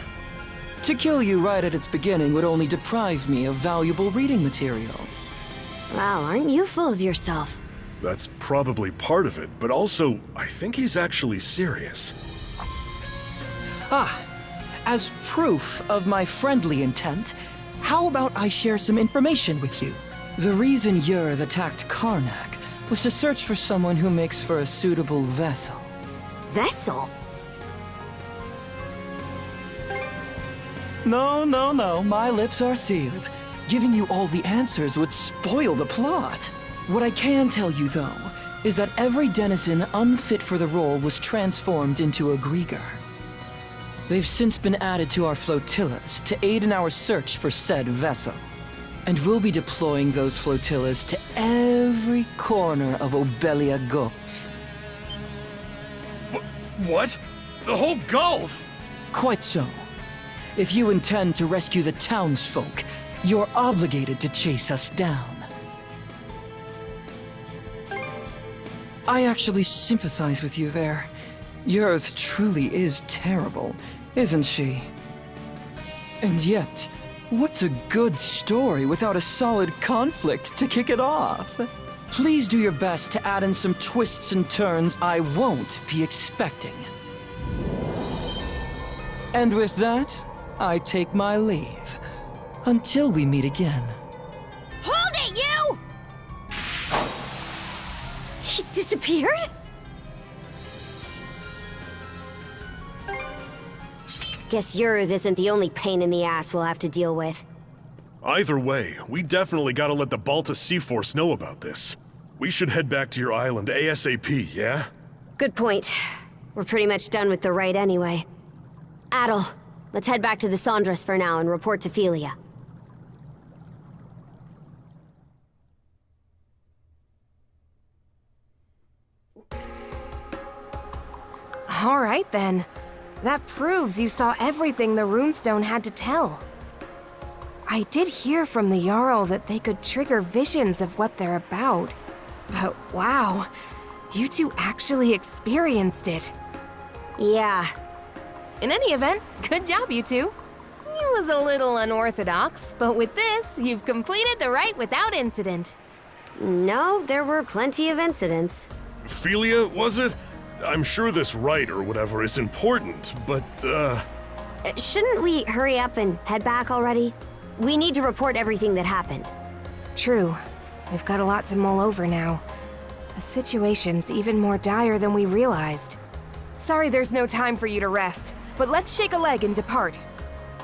To kill you right at its beginning would only deprive me of valuable reading material. Wow, aren't you full of yourself? That's probably part of it, but also, I think he's actually serious. Ah, as proof of my friendly intent, how about I share some information with you? The reason Yurth attacked Karnak was to search for someone who makes for a suitable vessel. Vessel? No. My lips are sealed. Giving you all the answers would spoil the plot. What I can tell you, though, is that every denizen unfit for the role was transformed into a Grieger. They've since been added to our flotillas to aid in our search for said vessel. And we'll be deploying those flotillas to every corner of Obelia Gulf. What? The whole Gulf? Quite so. If you intend to rescue the townsfolk, you're obligated to chase us down. I actually sympathize with you there. Earth truly is terrible, isn't she? And yet, what's a good story without a solid conflict to kick it off? Please do your best to add in some twists and turns I won't be expecting. And with that, I take my leave. Until we meet again. Hold it, you! He disappeared? Guess Yurith isn't the only pain in the ass we'll have to deal with. Either way, we definitely gotta let the Balta Sea Force know about this. We should head back to your island ASAP, yeah? Good point. We're pretty much done with the rite anyway. Adel, let's head back to the Sandras for now and report to Philia. All right, then. That proves you saw everything the runestone had to tell. I did hear from the Jarl that they could trigger visions of what they're about. But wow, you two actually experienced it. Yeah. In any event, good job, you two. It was a little unorthodox, but with this, you've completed the rite without incident. No, there were plenty of incidents. Philia, was it? I'm sure this rite or whatever is important, but, Shouldn't we hurry up and head back already? We need to report everything that happened. True. We've got a lot to mull over now. The situation's even more dire than we realized. Sorry there's no time for you to rest, but let's shake a leg and depart.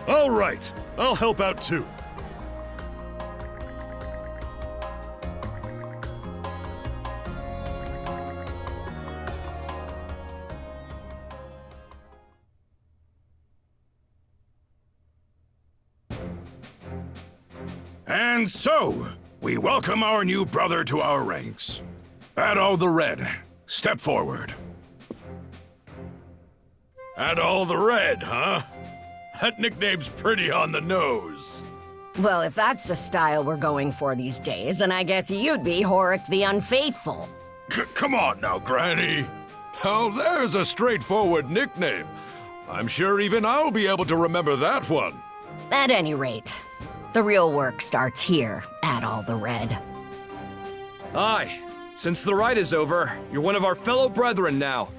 all right. I'll help out too. And so, we welcome our new brother to our ranks. Adol the Red, step forward. Adol the Red, huh? That nickname's pretty on the nose. Well, if that's the style we're going for these days, then I guess you'd be Horik the Unfaithful. Come on now, Granny. Now there's a straightforward nickname. I'm sure even I'll be able to remember that one. At any rate, the real work starts here, Adol the Red. Aye. Since the rite is over, you're one of our fellow brethren now.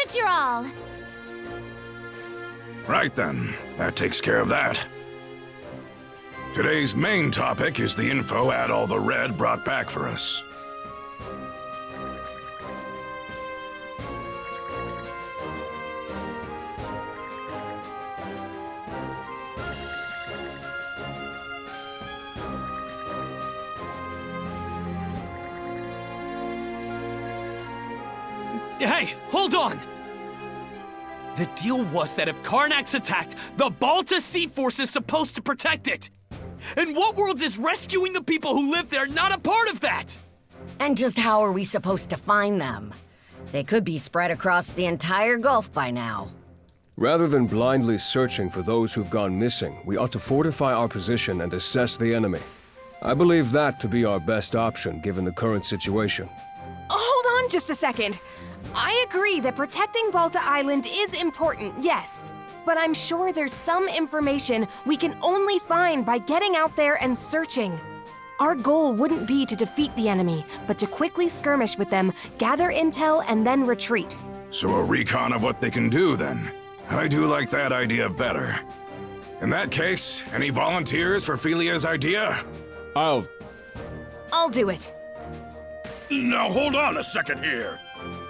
it your all. Right then, that takes care of that. Today's main topic is the info Adol the Red brought back for us. Hey, hold on! The deal was that if Karnak's attacked, the Balta Sea Force is supposed to protect it! And what world is rescuing the people who live there not a part of that? And just how are we supposed to find them? They could be spread across the entire Gulf by now. Rather than blindly searching for those who've gone missing, we ought to fortify our position and assess the enemy. I believe that to be our best option given the current situation. Hold on just a second. I agree that protecting Balta Island is important, yes. But I'm sure there's some information we can only find by getting out there and searching. Our goal wouldn't be to defeat the enemy, but to quickly skirmish with them, gather intel, and then retreat. So a recon of what they can do, then. I do like that idea better. In that case, any volunteers for Philia's idea? I'll do it. Now hold on a second here.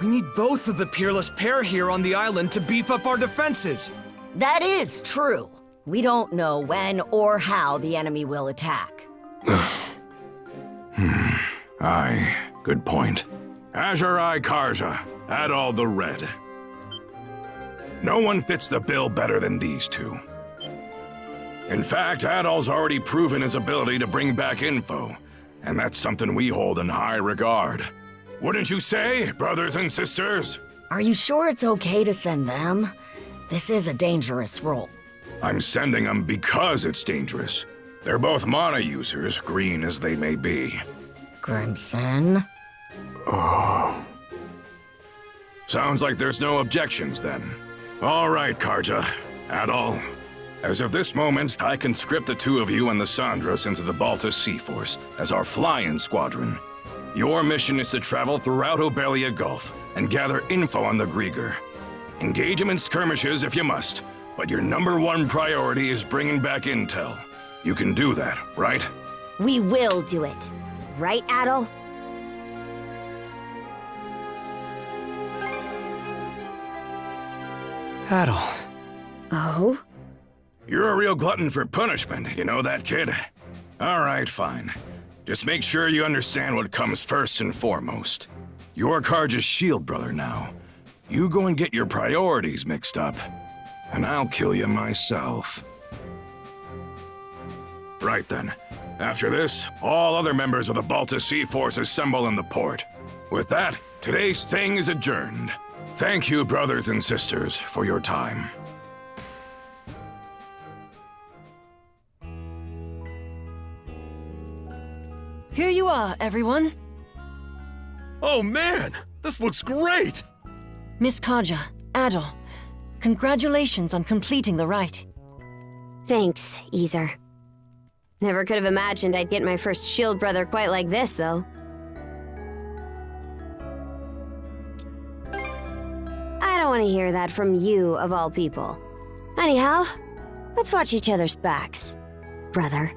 We need both of the peerless pair here on the island to beef up our defenses. That is true. We don't know when or how the enemy will attack. Aye, good point. Azure Eye Karja, Adol the Red. No one fits the bill better than these two. In fact, Adol's already proven his ability to bring back info, and that's something we hold in high regard. Wouldn't you say, brothers and sisters? Are you sure it's okay to send them? This is a dangerous role. I'm sending them because it's dangerous. They're both mana users, green as they may be. Crimson? Oh. Sounds like there's no objections then. All right, Karja, Adol. As of this moment, I conscript the two of you and the Sandras into the Balta Sea Force as our fly-in squadron. Your mission is to travel throughout Obelia Gulf and gather info on the Grieger. Engage them in skirmishes if you must, but your #1 priority is bringing back intel. You can do that, right? We will do it. Right, Adol? Adol. Oh? You're a real glutton for punishment, you know that, kid? All right, fine. Just make sure you understand what comes first and foremost. You're Karja's shield brother now. You go and get your priorities mixed up, and I'll kill you myself. Right then. After this, all other members of the Balta Sea Force assemble in the port. With that, today's thing is adjourned. Thank you, brothers and sisters, for your time. Here you are, everyone. Oh man, this looks great! Miss Karja, Adol, congratulations on completing the rite. Thanks, Ezer. Never could have imagined I'd get my first shield brother quite like this, though. I don't want to hear that from you, of all people. Anyhow, let's watch each other's backs, brother.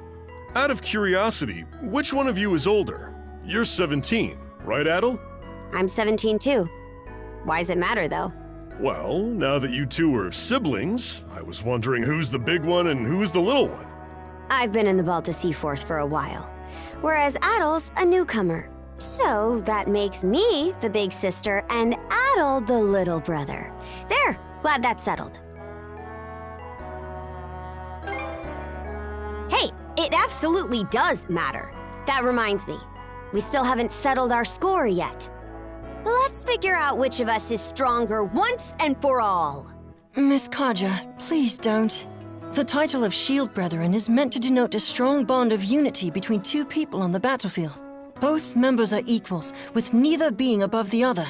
Out of curiosity, which one of you is older? You're 17, right, Adol? I'm 17 too. Why does it matter, though? Well, now that you two are siblings, I was wondering who's the big one and who's the little one. I've been in the Balta Sea Force for a while, whereas Adol's a newcomer. So that makes me the big sister and Adol the little brother. There, glad that's settled. Hey, it absolutely does matter. That reminds me, we still haven't settled our score yet. Let's figure out which of us is stronger once and for all. Miss Karja, please don't. The title of Shield Brethren is meant to denote a strong bond of unity between two people on the battlefield. Both members are equals, with neither being above the other.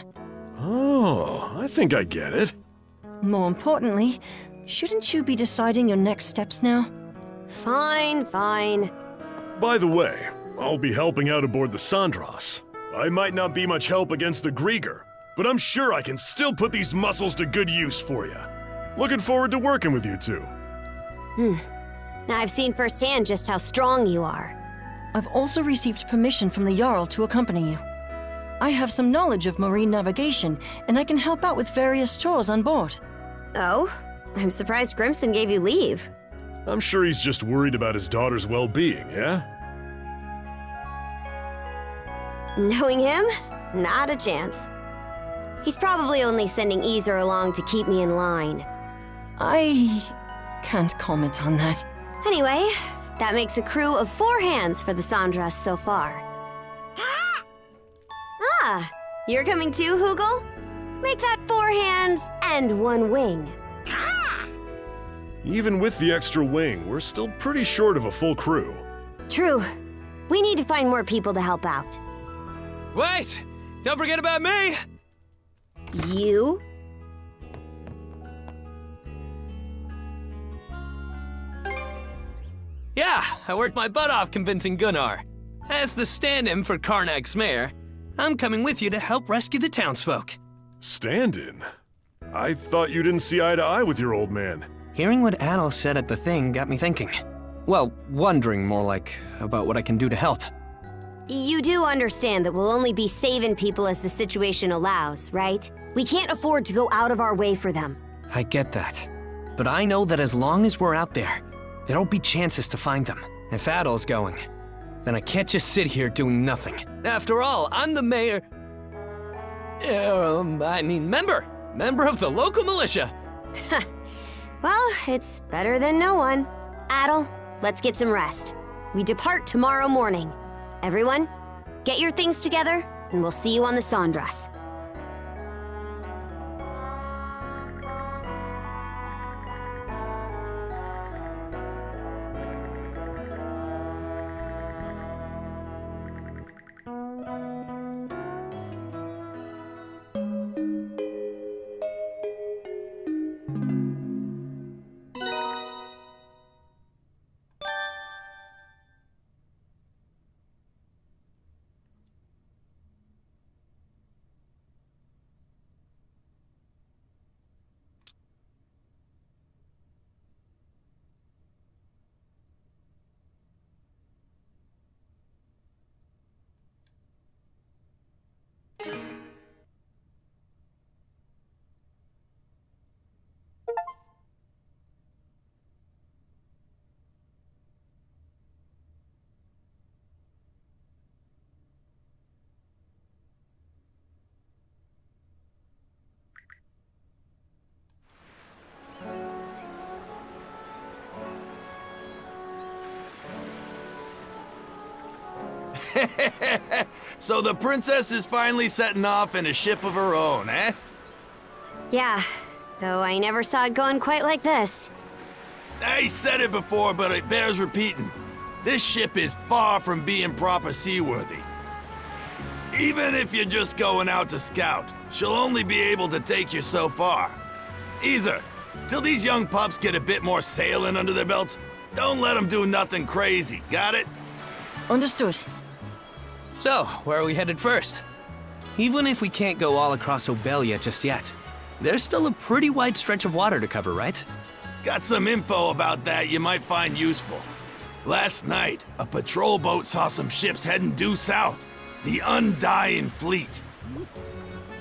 Oh, I think I get it. More importantly, shouldn't you be deciding your next steps now? Fine, fine. By the way, I'll be helping out aboard the Sandras. I might not be much help against the Grieger, but I'm sure I can still put these muscles to good use for you. Looking forward to working with you two. I've seen firsthand just how strong you are. I've also received permission from the Jarl to accompany you. I have some knowledge of marine navigation, and I can help out with various chores on board. Oh? I'm surprised Grimson gave you leave. I'm sure he's just worried about his daughter's well-being, yeah? Knowing him? Not a chance. He's probably only sending Easer along to keep me in line. I can't comment on that. Anyway, that makes a crew of 4 hands for the Sandras so far. Ah, you're coming too, Hugel? Make that 4 hands and 1 wing. Even with the extra wing, we're still pretty short of a full crew. True. We need to find more people to help out. Wait! Don't forget about me! You? Yeah, I worked my butt off convincing Gunnar. As the stand-in for Karnak's mayor, I'm coming with you to help rescue the townsfolk. Stand-in? I thought you didn't see eye to eye with your old man. Hearing what Adol said at the thing got me thinking. Well, wondering more like about what I can do to help. You do understand that we'll only be saving people as the situation allows, right? We can't afford to go out of our way for them. I get that. But I know that as long as we're out there, there'll be chances to find them. If Adol's going, then I can't just sit here doing nothing. After all, I'm the mayor... member of the local militia. Well, it's better than no one. Adol, let's get some rest. We depart tomorrow morning. Everyone, get your things together, and we'll see you on the Sandras. So the princess is finally setting off in a ship of her own, eh? Yeah, though I never saw it going quite like this. I said it before, but it bears repeating. This ship is far from being proper seaworthy. Even if you're just going out to scout, she'll only be able to take you so far. Easer, till these young pups get a bit more sailing under their belts, don't let them do nothing crazy, got it? Understood. So, where are we headed first? Even if we can't go all across Obelia just yet, there's still a pretty wide stretch of water to cover, right? Got some info about that you might find useful. Last night, a patrol boat saw some ships heading due south. The Undying Fleet.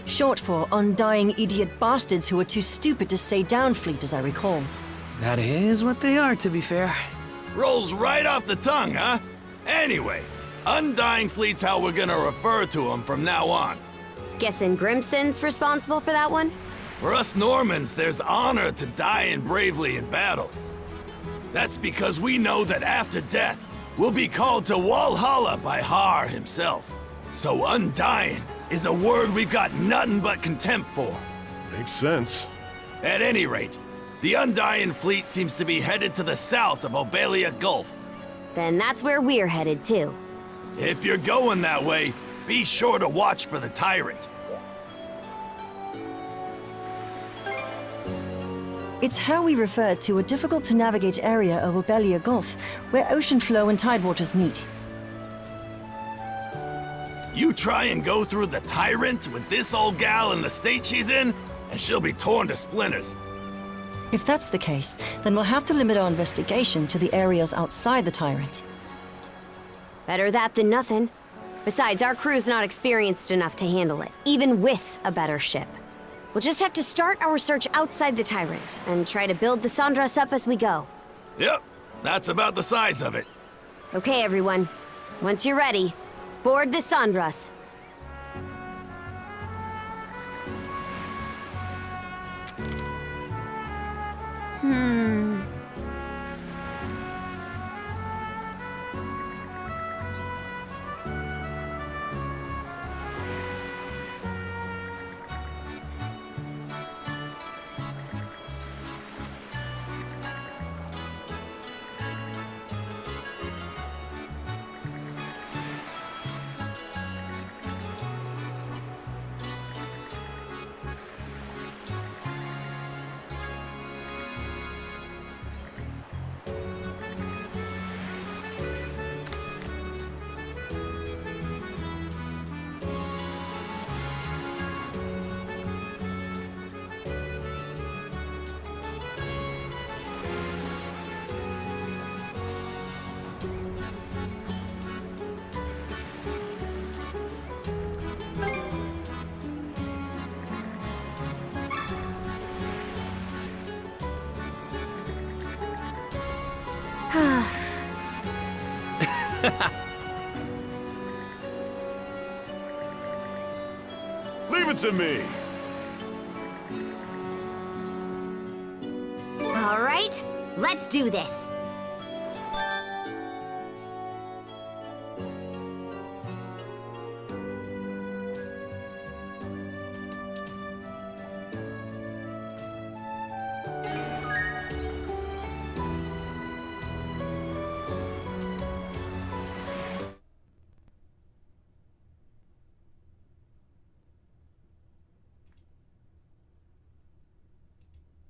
Short for undying idiot bastards who are too stupid to stay down fleet, as I recall. That is what they are, to be fair. Rolls right off the tongue, huh? Anyway, Undying Fleet's how we're gonna refer to them from now on. Guessing Grimson's responsible for that one? For us Normans, there's honor to dying bravely in battle. That's because we know that after death, we'll be called to Walhalla by Har himself. So Undying is a word we've got nothing but contempt for. Makes sense. At any rate, the Undying Fleet seems to be headed to the south of Obelia Gulf. Then that's where we're headed too. If you're going that way, be sure to watch for the tyrant. It's how we refer to a difficult-to-navigate area of Obelia Gulf, where ocean flow and tidewaters meet. You try and go through the Tyrant with this old gal in the state she's in, and she'll be torn to splinters. If that's the case, then we'll have to limit our investigation to the areas outside the Tyrant. Better that than nothing. Besides, our crew's not experienced enough to handle it, even with a better ship. We'll just have to start our search outside the Tyrant, and try to build the Sandras up as we go. Yep, that's about the size of it. Okay, everyone. Once you're ready, board the Sandras. Leave it to me. All right, let's do this.